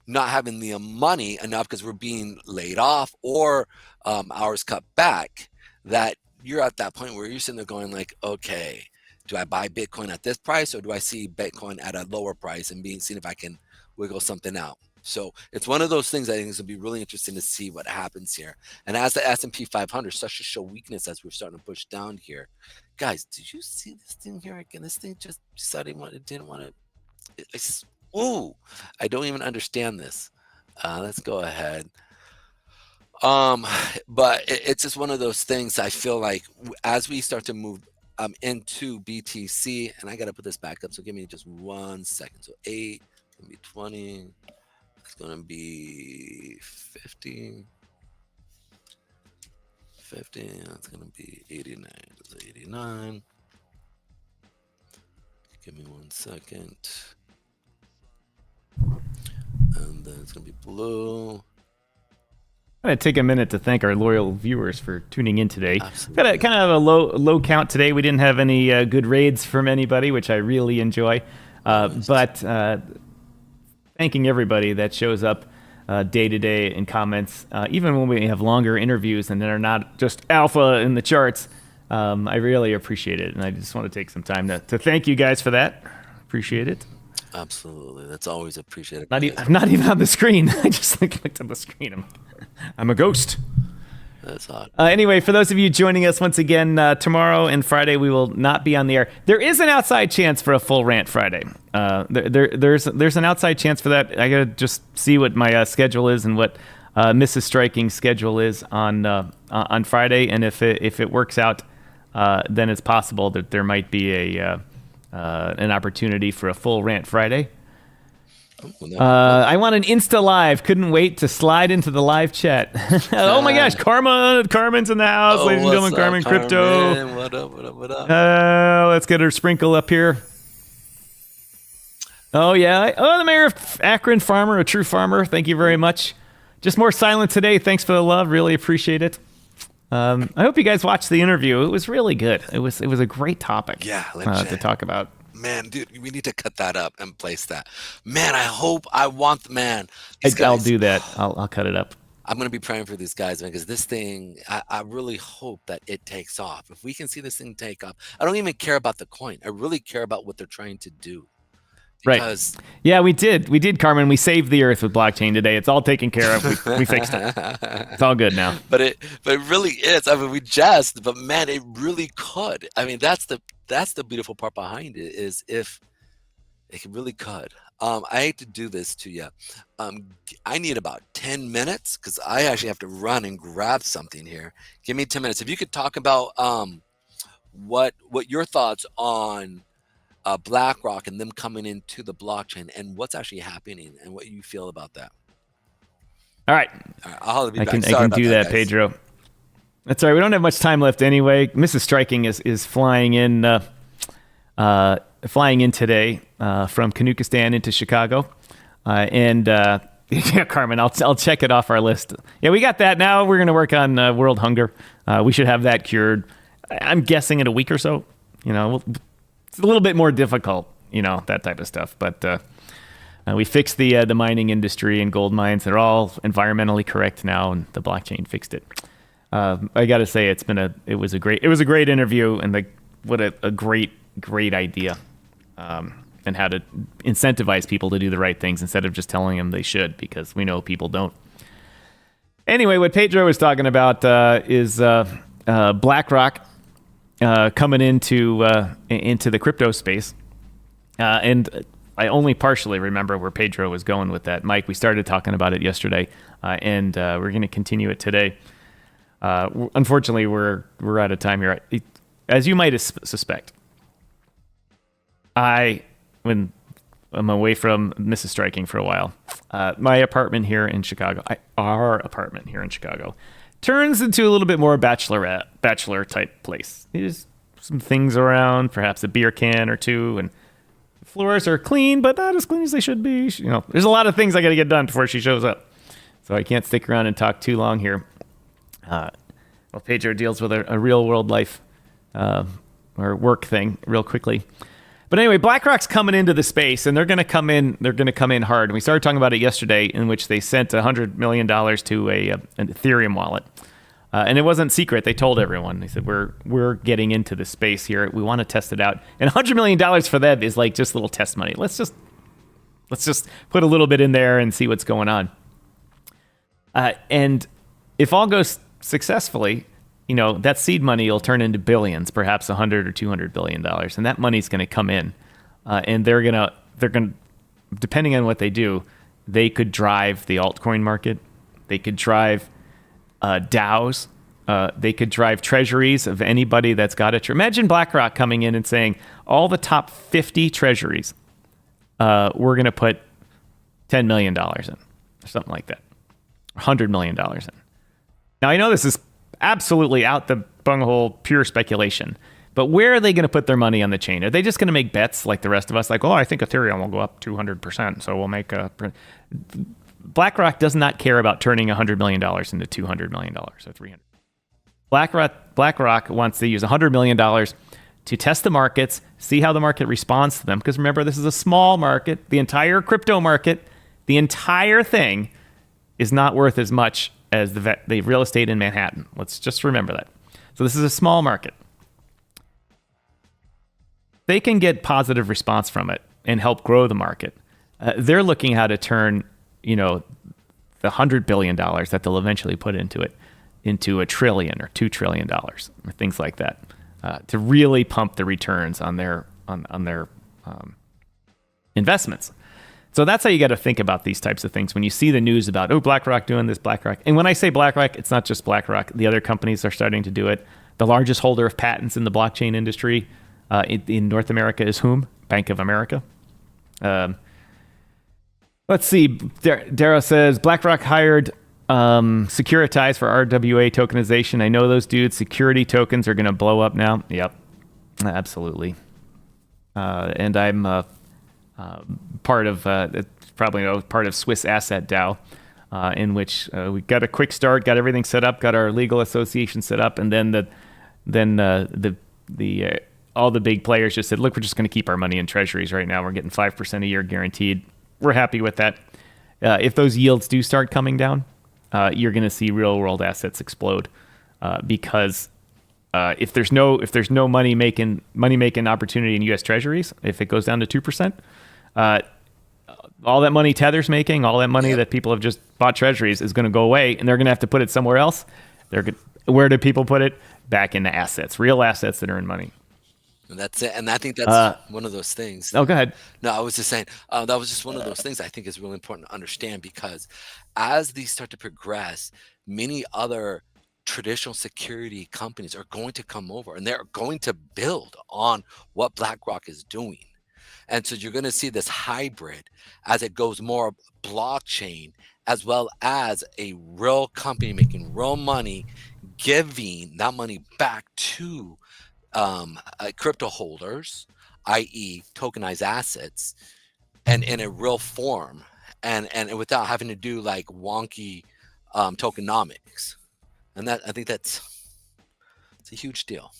S1: not having the money enough because we're being laid off or hours cut back, that you're at that point where you're sitting there going like, okay, do I buy Bitcoin at this price, or do I see Bitcoin at a lower price and seeing if I can wiggle something out? So it's one of those things I think is going to be really interesting to see what happens here. And as the S&P 500 starts to show weakness as we're starting to push down here, guys, did you see this thing here again? This thing just decided it didn't want to. Ooh, I don't even understand this. Let's go ahead. But it's just one of those things. I feel like as we start to move into BTC, and I got to put this back up. So give me just 1 second. So 8, it's gonna be 20. It's gonna be 50. 50. That's gonna be 89. That's 89. Give me 1 second. And then it's going to be blue.
S2: I'm going to take a minute to thank our loyal viewers for tuning in today.
S1: Absolutely.
S2: Got a kind of a low count today. We didn't have any good raids from anybody, which I really enjoy. But thanking everybody that shows up day to day in comments, even when we have longer interviews and they're not just alpha in the charts. I really appreciate it, and I just want to take some time to thank you guys for that. Appreciate it.
S1: Absolutely. That's always appreciated.
S2: I'm not even on the screen. I just clicked on the screen. I'm a ghost.
S1: That's hot.
S2: Anyway, for those of you joining us once again, tomorrow and Friday we will not be on the air. There is an outside chance for a full rant Friday. There's an outside chance for that. I gotta just see what my schedule is and what Mrs. Striking's schedule is on Friday, and if it works out, then it's possible that there might be an opportunity for a full rant Friday. I want an Insta Live. Couldn't wait to slide into the live chat. Oh my gosh, Carmen's in the house, ladies and gentlemen. Carmen Crypto.
S1: What up?
S2: Let's get her sprinkle up here. Oh yeah. Oh, the mayor of Akron, farmer, a true farmer. Thank you very much. Just more silent today. Thanks for the love. Really appreciate it. I hope you guys watched the interview. It was really good. It was a great topic. To talk about.
S1: Man, dude, we need to cut that up and place that. Man,
S2: I'll do that. I'll cut it up.
S1: I'm going to be praying for these guys, man, because this thing, I really hope that it takes off. If we can see this thing take off, I don't even care about the coin. I really care about what they're trying to do. Because,
S2: right. Yeah, we did, Carmen. We saved the earth with blockchain today. It's all taken care of. We fixed it. It's all good now.
S1: But it really is. I mean, but man, it really could. I mean, that's the beautiful part behind it, is if it really could. I hate to do this to you. I need about 10 minutes, because I actually have to run and grab something here. Give me 10 minutes. If you could talk about what your thoughts on BlackRock and them coming into the blockchain and what's actually happening and what you feel about that.
S2: All right.
S1: I'll be back.
S2: I can do that,
S1: guys.
S2: Pedro. That's all right. We don't have much time left anyway. Mrs. Striking is flying in today from Kanukistan into Chicago. Yeah, Carmen, I'll check it off our list. Yeah, we got that. Now we're going to work on world hunger. We should have that cured, I'm guessing, in a week or so. It's a little bit more difficult, that type of stuff. But we fixed the mining industry and gold mines. They're all environmentally correct now, and the blockchain fixed it. I got to say, it was a great interview, and what a great idea. And how to incentivize people to do the right things instead of just telling them they should, because we know people don't. Anyway, what Pedro was talking about is BlackRock coming into the crypto space. And I only partially remember where Pedro was going with that. Mike, we started talking about it yesterday, and we're going to continue it today. Unfortunately, we're out of time here. As you might suspect, when I'm away from Mrs. Striking for a while, my apartment here in Chicago, our apartment here in Chicago, turns into a little bit more bachelor type place. There's some things around, perhaps a beer can or two, and floors are clean, but not as clean as they should be. There's a lot of things I got to get done before she shows up, so I can't stick around and talk too long here. Well, Pedro deals with a real world life or work thing real quickly. But anyway, BlackRock's coming into the space, and they're going to come in. They're going to come in hard. And we started talking about it yesterday, in which they sent $100 million to an Ethereum wallet, and it wasn't secret. They told everyone. They said, "We're getting into the space here. We want to test it out." And $100 million for them is like just a little test money. Let's just put a little bit in there and see what's going on. And if all goes successfully, that seed money will turn into billions, perhaps $100 or $200 billion, and that money's going to come in, and they're going to, depending on what they do, they could drive the altcoin market, they could drive DAOs, they could drive treasuries of anybody that's got it. Imagine BlackRock coming in and saying, all the top 50 treasuries, we're going to put $10 million in, or something like that, $100 million in. Now, I know this is absolutely out the bunghole, pure speculation. But where are they going to put their money on the chain? Are they just going to make bets like the rest of us? Like, I think Ethereum will go up 200%, so we'll make a... BlackRock does not care about turning $100 million into $200 million or $300. BlackRock wants to use $100 million to test the markets, see how the market responds to them. Because remember, this is a small market. The entire crypto market, the entire thing is not worth as much as the real estate in Manhattan. Let's just remember that. So this is a small market. They can get positive response from it and help grow the market. They're looking how to turn, the $100 billion that they'll eventually put into it into $1 trillion or $2 trillion or things like that, to really pump the returns on their investments. So that's how you got to think about these types of things when you see the news about, BlackRock doing this, BlackRock. And when I say BlackRock, it's not just BlackRock. The other companies are starting to do it. The largest holder of patents in the blockchain industry in North America is whom? Bank of America. Let's see. Dara says, BlackRock hired Securitize for RWA tokenization. I know those dudes. Security tokens are going to blow up now. Yep, absolutely. And I'm... part of part of Swiss Asset DAO, in which we got a quick start, got everything set up, got our legal association set up, and then all the big players just said, "Look, we're just going to keep our money in treasuries right now. We're getting 5% a year guaranteed. We're happy with that." If those yields do start coming down, you're going to see real world assets explode, because if there's no money making opportunity in U.S. treasuries, if it goes down to 2%. All that money Tether's making, all that money that people have just bought treasuries is going to go away, and they're going to have to put it somewhere else. Where do people put it? Back into assets, real assets that earn money.
S1: And that's it. And I think that's one of those things.
S2: Oh, go ahead.
S1: No, I was just saying that was just one of those things I think is really important to understand, because as these start to progress, many other traditional security companies are going to come over and they're going to build on what BlackRock is doing. And so you're going to see this hybrid as it goes more blockchain, as well as a real company making real money, giving that money back to crypto holders, i.e., tokenized assets, and in a real form, and without having to do like wonky tokenomics. And that, I think it's a huge deal.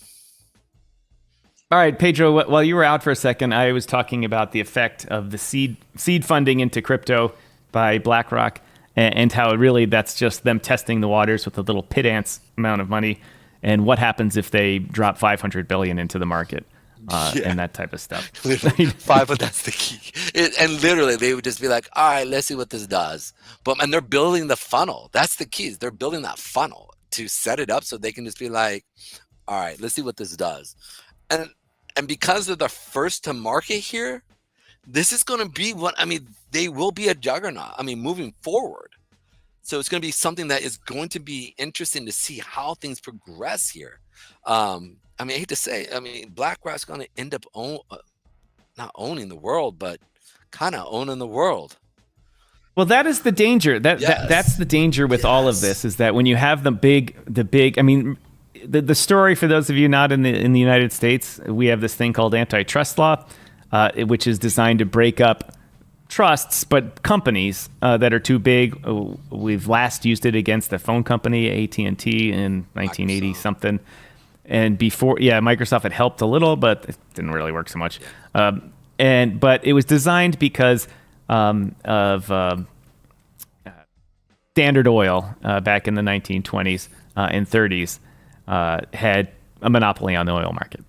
S2: All right, Pedro, while you were out for a second, I was talking about the effect of the seed funding into crypto by BlackRock, and how really that's just them testing the waters with a little pit ants amount of money, and what happens if they drop 500 billion into the market, and that type of stuff.
S1: But that's the key. And literally, they would just be like, "All right, let's see what this does." And they're building the funnel. That's the key. They're building that funnel to set it up so they can just be like, "All right, let's see what this does." And because they're the first to market here, this is going to be they will be a juggernaut. Moving forward. So it's going to be something that is going to be interesting to see how things progress here. I hate to say, BlackRock's going to end up not owning the world, but kind of owning the world.
S2: Well, that is the danger. That's the danger with all of this, is that when you have the big. The story, for those of you not in the United States, we have this thing called antitrust law, which is designed to break up trusts, but companies that are too big. We've last used it against the phone company AT&T in 1980 something, and before, Microsoft had helped a little, but it didn't really work so much. But it was designed because of Standard Oil back in the 1920s and 30s. Had a monopoly on the oil market.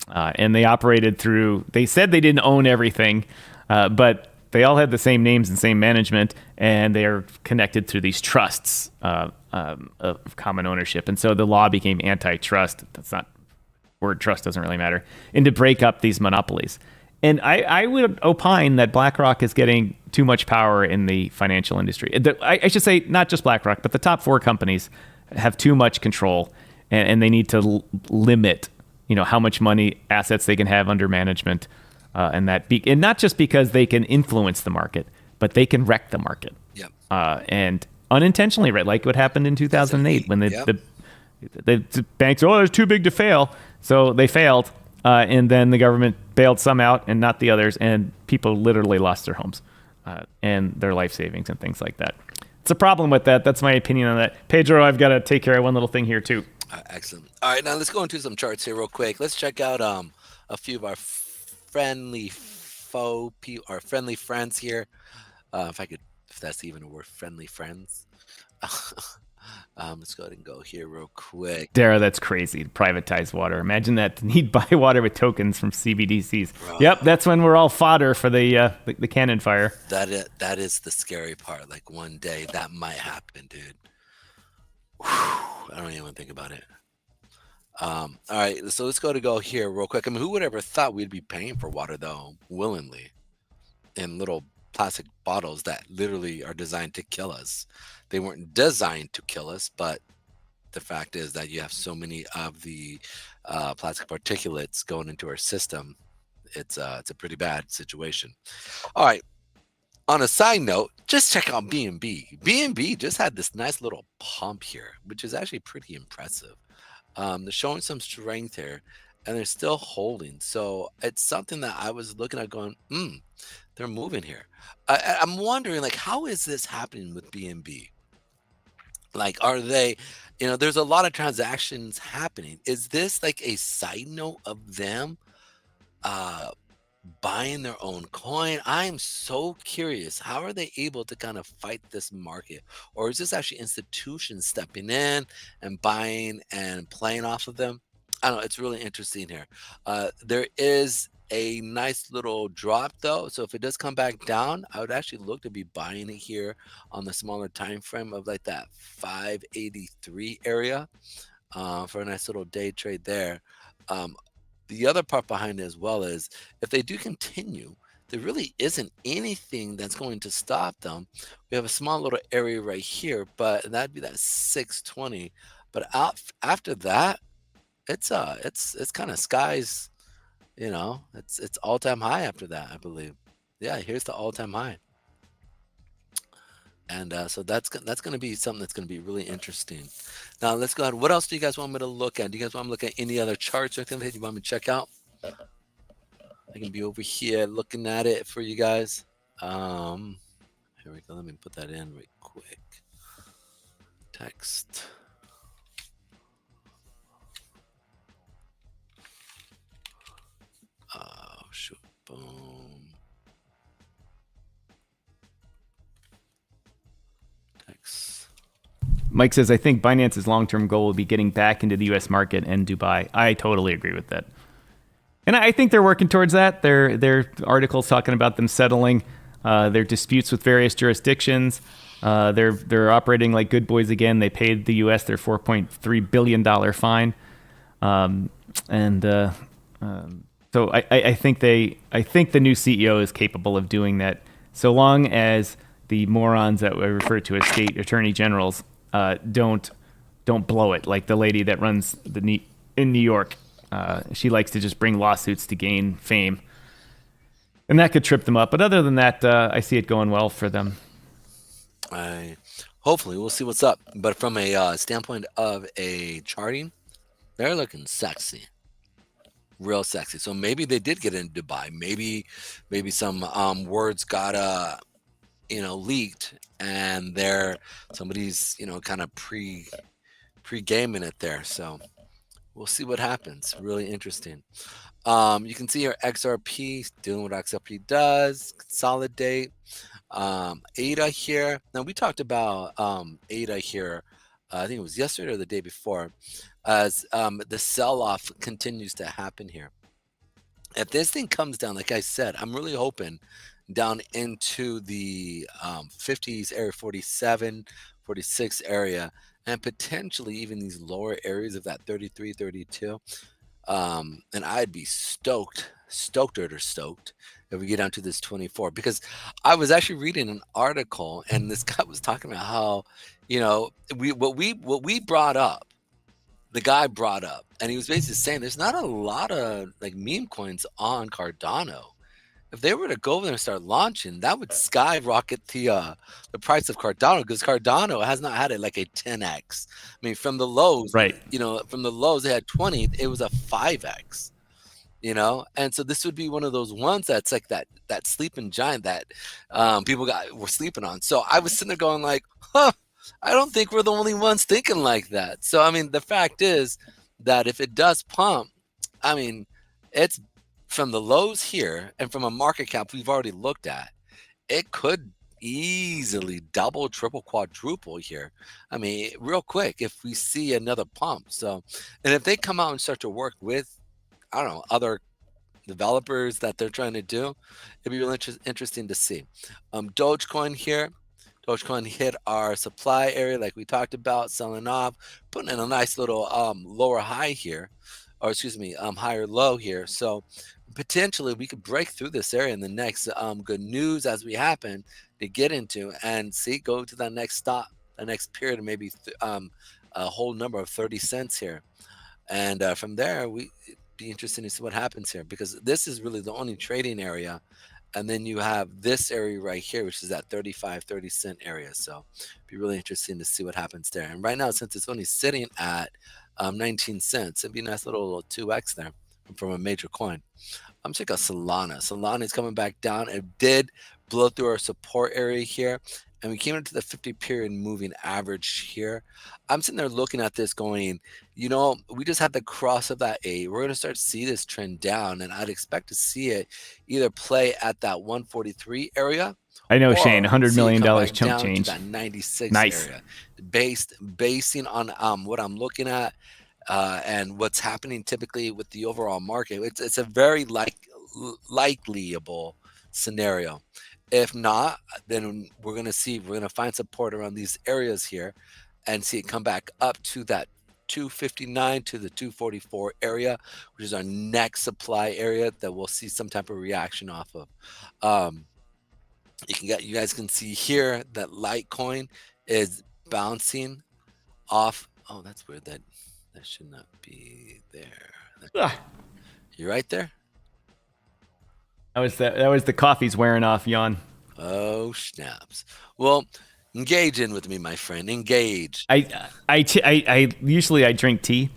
S2: And they operated through, they said they didn't own everything, but they all had the same names and same management, and they are connected through these trusts of common ownership. And so the law became antitrust. That's not, word trust doesn't really matter. And to break up these monopolies. And I would opine that BlackRock is getting too much power in the financial industry. I should say not just BlackRock, but the top 4 companies have too much control. And they need to limit, how much money, assets they can have under management, and not just because they can influence the market, but they can wreck the market.
S1: Yep.
S2: And unintentionally, right? Like what happened in 2008 when the banks, it's too big to fail, so they failed, and then the government bailed some out and not the others, and people literally lost their homes and their life savings and things like that. It's a problem with that. That's my opinion on that. Pedro, I've got to take care of one little thing here too.
S1: Excellent. All right, now let's go into some charts here real quick. Let's check out a few of our friendly friends here. If that's even a word, friendly friends. Let's go ahead and go here real quick.
S2: Dara, that's crazy. Privatize water. Imagine that. Need buy water with tokens from CBDCs. Bro. Yep, that's when we're all fodder for the cannon fire.
S1: That is the scary part. Like one day that might happen, dude. I don't even think about it. All right, so let's go here real quick. Who would ever thought we'd be paying for water though, willingly, in little plastic bottles that literally are designed to kill us? They weren't designed to kill us, but the fact is that you have so many of the plastic particulates going into our system. It's a pretty bad situation. All right. On a side note, just check out BNB. BNB just had this nice little pump here, which is actually pretty impressive. They're showing some strength here, and they're still holding. So it's something that I was looking at going, they're moving here. I'm wondering, like, how is this happening with BNB? Like, are they, there's a lot of transactions happening. Is this like a side note of them buying their own coin? I'm so curious. How are they able to kind of fight this market? Or is this actually institutions stepping in and buying and playing off of them? I don't know. It's really interesting here. There is a nice little drop though. So if it does come back down, I would actually look to be buying it here on the smaller time frame of like that 583 area for a nice little day trade there. the other part behind it as well is if they do continue, there really isn't anything that's going to stop them. We have a small little area right here, but that'd be that 620. But after that, it's kind of skies, it's all-time high after that, I believe. Yeah, here's the all-time high. And so that's going to be something that's going to be really interesting. Now let's go ahead. What else do you guys want me to look at? Do you guys want me to look at any other charts or anything that you want me to check out? I can be over here looking at it for you guys. Here we go. Let me put that in right quick. Text. Oh, shoot. Boom. Text.
S2: Mike says, I think Binance's long-term goal will be getting back into the U.S. market and Dubai. I totally agree with that. And I think they're working towards that. Their articles talking about them settling their disputes with various jurisdictions. They're operating like good boys again. They paid the U.S. their $4.3 billion fine. So I think the new CEO is capable of doing that, so long as the morons that we refer to as state attorney generals don't blow it, like the lady that runs in New York. She likes to just bring lawsuits to gain fame, and that could trip them up. But other than that, I see it going well for them.
S1: Hopefully, we'll see what's up. But from a standpoint of a charting, they're looking sexy, real sexy. So maybe they did get into Dubai. Maybe some words got leaked, and somebody's kind of pre-gaming it there. So we'll see what happens. Really interesting. You can see here XRP doing what XRP does, consolidate. ADA here. Now we talked about ADA here. I think it was yesterday or the day before, as the sell-off continues to happen here. If this thing comes down, like I said, I'm really hoping down into the 50s area, 47, 46 area, and potentially even these lower areas of that 33, 32. And I'd be stoked if we get down to this 24, because I was actually reading an article and this guy was talking about how, what we brought up, the guy brought up, and he was basically saying there's not a lot of like meme coins on Cardano. If they were to go over there and start launching, that would skyrocket the price of Cardano, because Cardano has not had it like a 10x. I mean, from the lows,
S2: right?
S1: From the lows they had 20, it was a 5x. And so this would be one of those ones that's like that sleeping giant that people were sleeping on. So I was sitting there going like, I don't think we're the only ones thinking like that. So I mean, the fact is that if it does pump, I mean, it's from the lows here, and from a market cap we've already looked at, it could easily double, triple, quadruple here. I mean, real quick, if we see another pump. So, and if they come out and start to work with, I don't know, other developers that they're trying to do, it'd be really interesting to see. Dogecoin here. Dogecoin hit our supply area like we talked about, selling off, putting in a nice little lower high here, or excuse me, higher low here. So potentially we could break through this area in the next good news as we happen to get into, and go to that next stop, the next period, and maybe a whole number of 30 cents here. And from there, it'd be interesting to see what happens here, because this is really the only trading area. And then you have this area right here, which is that 35, 30 cent area. So it'd be really interesting to see what happens there. And right now, since it's only sitting at 19 cents, it'd be a nice little 2x there from a major coin. I'm checking out Solana. Solana is coming back down. It did blow through our support area here, and we came into the 50 period moving average here. I'm sitting there looking at this going, we just had the cross of that 8. We're going to start to see this trend down, and I'd expect to see it either play at that 143 area.
S2: I know, Shane, $100 million chump change.
S1: That 96
S2: nice.
S1: area. Basing on what I'm looking at and what's happening typically with the overall market, it's a very likelyable scenario. If not, then we're going to find support around these areas here and see it come back up to that 259 to the 244 area, which is our next supply area that we'll see some type of reaction off of. Um, you guys can see here that Litecoin is bouncing off. Oh, that's weird. That should not be there.
S2: Ugh.
S1: You right there?
S2: That was the coffee's wearing off, Jan.
S1: Oh snaps! Well, engage in with me, my friend. Engage.
S2: I usually I drink tea,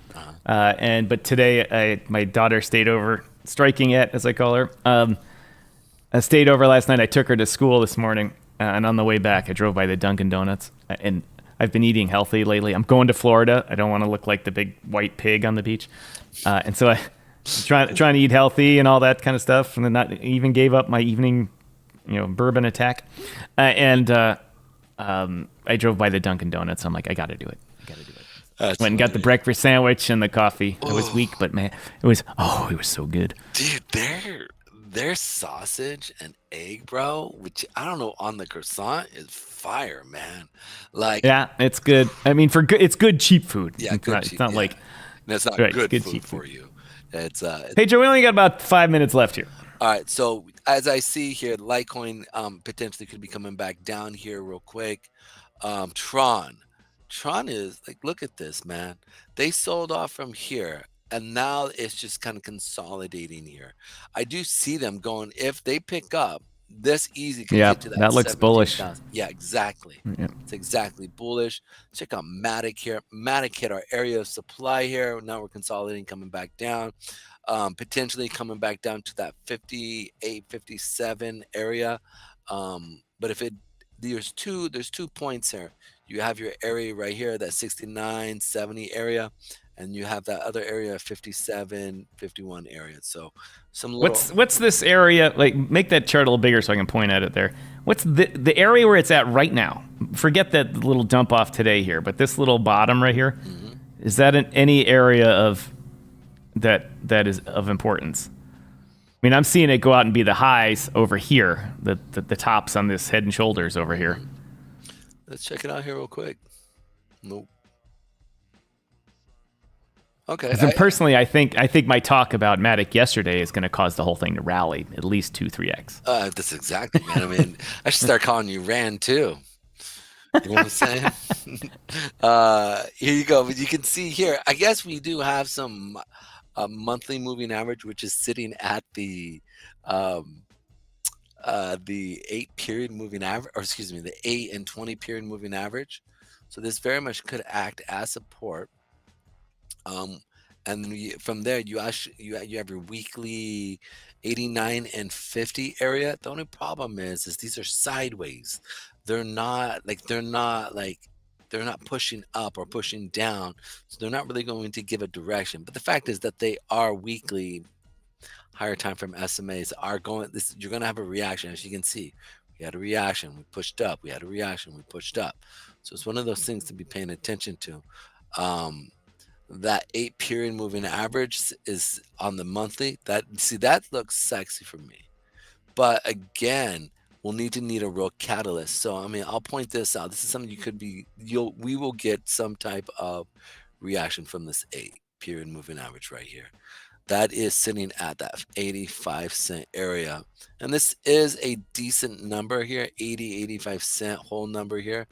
S2: but today my daughter stayed over, striking it as I call her. I stayed over last night. I took her to school this morning, and on the way back, I drove by the Dunkin' Donuts, and I've been eating healthy lately. I'm going to Florida. I don't want to look like the big white pig on the beach, and so I trying to eat healthy and all that kind of stuff, and then not even gave up my evening, bourbon attack, I drove by the Dunkin' Donuts. I'm like, I got to do it. Went and got the breakfast sandwich and the coffee. I was weak, but man, it was so good.
S1: Dude, their sausage and egg, bro, which I don't know, on the croissant is fire, man. Like,
S2: yeah, it's good. I mean, it's good cheap food.
S1: Yeah,
S2: it's not like
S1: that's not
S2: right,
S1: good food
S2: cheap
S1: for you. It's
S2: Hey Joe, we only got about 5 minutes left here.
S1: All right, so as I see here, Litecoin potentially could be coming back down here real quick. Tron is like, look at this, man. They sold off from here, and now it's just kind of consolidating here. I do see them going, if they pick up this easy, can get to
S2: that looks bullish.
S1: Yeah, exactly.
S2: Yeah.
S1: It's exactly bullish. Check out Matic here. Matic hit our area of supply here. Now we're consolidating, coming back down. Potentially coming back down to that 58, 57 area. But if there's two points here. You have your area right here, that 69, 70 area, and you have that other area, 57, 51 area. So some little...
S2: What's this area? Like, make that chart a little bigger so I can point at it there. What's the area where it's at right now? Forget that little dump off today here, but this little bottom right here, is that in any area of that is of importance? I mean, I'm seeing it go out and be the highs over here, the tops on this head and shoulders over here.
S1: Let's check it out here real quick. Nope. Okay.
S2: Personally, I think my talk about Matic yesterday is going to cause the whole thing to rally at least 2-3x.
S1: That's exactly, man. I mean, I should start calling you Rand too. You know what I'm saying? Here you go. But you can see here, I guess we do have some monthly moving average, which is sitting at the 8 period moving average, or excuse me, the 8 and 20 period moving average. So this very much could act as support. And then from there, you have your weekly 89 and 50 area. The only problem is these are sideways. They're not pushing up or pushing down, so they're not really going to give a direction. But the fact is that they are weekly higher time frame SMAs are going. You're going to have a reaction, as you can see. We had a reaction, we pushed up. We had a reaction, we pushed up. So it's one of those things to be paying attention to. That 8 period moving average is on the monthly. That looks sexy for me. But again, we'll need a real catalyst. So I mean, I'll point this out. This is something we will get some type of reaction from this 8 period moving average right here. That is sitting at that 85-cent area. And this is a decent number here, 85-cent whole number here.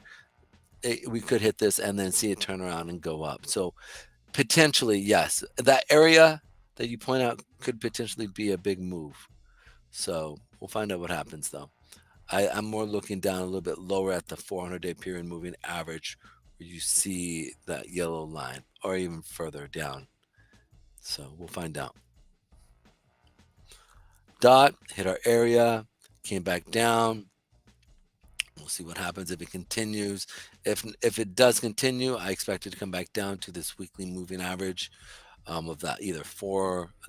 S1: We could hit this and then see it turn around and go up. So potentially, yes, that area that you point out could potentially be a big move. So we'll find out what happens, though. I'm more looking down a little bit lower at the 400-day period moving average, where you see that yellow line, or even further down. So we'll find out. Dot hit our area, came back down. We'll see what happens if it continues. If it does continue, I expect it to come back down to this weekly moving average of that either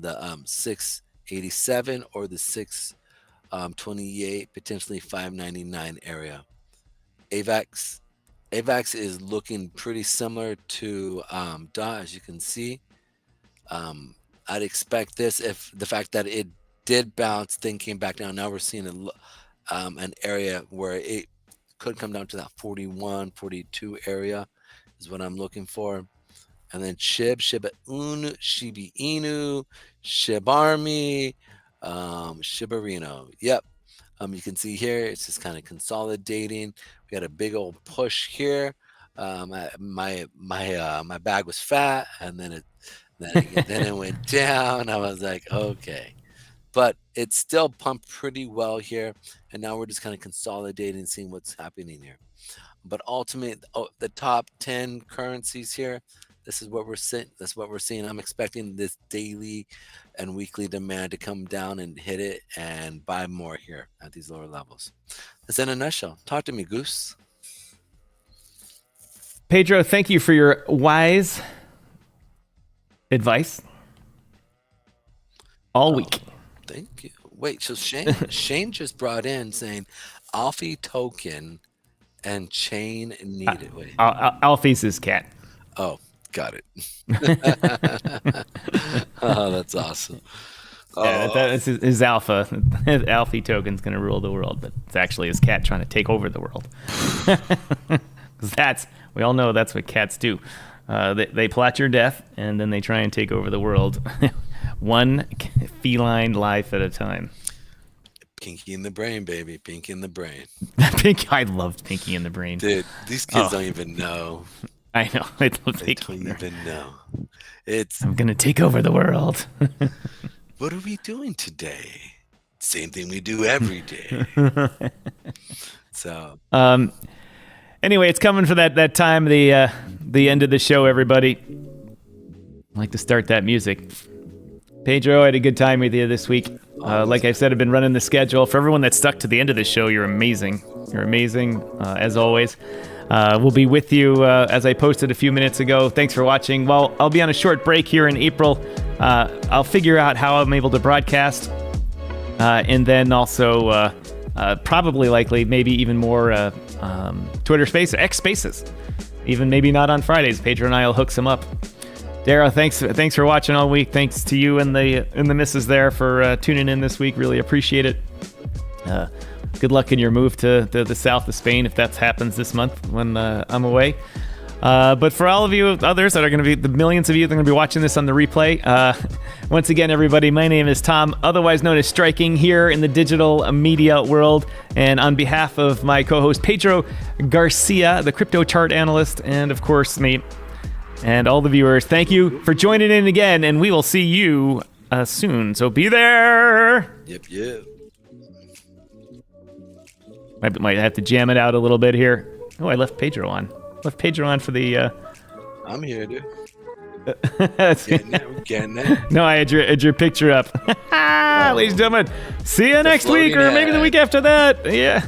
S1: the 687 or the 628, potentially 599 area. AVAX is looking pretty similar to DOT, as you can see. I'd expect this, if the fact that it did bounce, then came back down. Now we're seeing an area where it could come down to that 41, 42 area is what I'm looking for. and then Shiba Inu, Shiba Inu, Shibarmi, Shibarino. Yep. You can see here it's just kind of consolidating. We got a big old push here. My bag was fat, and then it went down. I was like, okay, but it's still pumped pretty well here, and now we're just kind of consolidating, seeing what's happening here. But ultimately, the top 10 currencies here, this is what we're seeing. That's what we're seeing. I'm expecting this daily and weekly demand to come down and hit it and buy more here at these lower levels. That's in a nutshell. Talk to me, Goose.
S2: Pedro, thank you for your wise advice all week.
S1: Thank you. Wait, so Shane just brought in saying Alfie token and chain needed. Wait.
S2: Alfie's his cat.
S1: Oh, got it. Oh, that's awesome.
S2: Yeah, that's his alpha. His Alfie token's going to rule the world, but it's actually his cat trying to take over the world. Because we all know that's what cats do. They plot your death, and then they try and take over the world. One feline life at a time.
S1: Pinky in the brain, baby. Pinky in the brain.
S2: I loved Pinky in the Brain.
S1: Dude, these kids don't even know.
S2: I know.
S1: They don't even know.
S2: I'm going to take over the world.
S1: What are we doing today? Same thing we do every day. So.
S2: Anyway, it's coming for that time, the end of the show, everybody. I'd like to start that music. Pedro, I had a good time with you this week. Like I said, I've been running the schedule. For everyone that stuck to the end of the show, you're amazing. You're amazing, as always. We'll be with you, as I posted a few minutes ago. Thanks for watching. Well, I'll be on a short break here in April. I'll figure out how I'm able to broadcast. And then also, probably likely, maybe even more Twitter Spaces, X Spaces. Even maybe not on Fridays. Pedro and I will hook some up. Dara, thanks for watching all week. Thanks to you and the missus there for tuning in this week. Really appreciate it. Good luck in your move to the south of Spain if that happens this month when I'm away. But for all of you others that are going to be, the millions of you that are going to be watching this on the replay, once again, everybody, my name is Tom, otherwise known as Striking, here in the digital media world. And on behalf of my co-host Pedro Garcia, the crypto chart analyst, and of course me, and all the viewers, thank you for joining in again, and we will see you soon. So be there.
S1: Yep.
S2: Might have to jam it out a little bit here. Oh, I left Pedro on. Left Pedro on for the.
S1: I'm here, dude. Getting it.
S2: No, I had your picture up. Ladies and gentlemen, see you next week, or maybe the week after that. Yeah.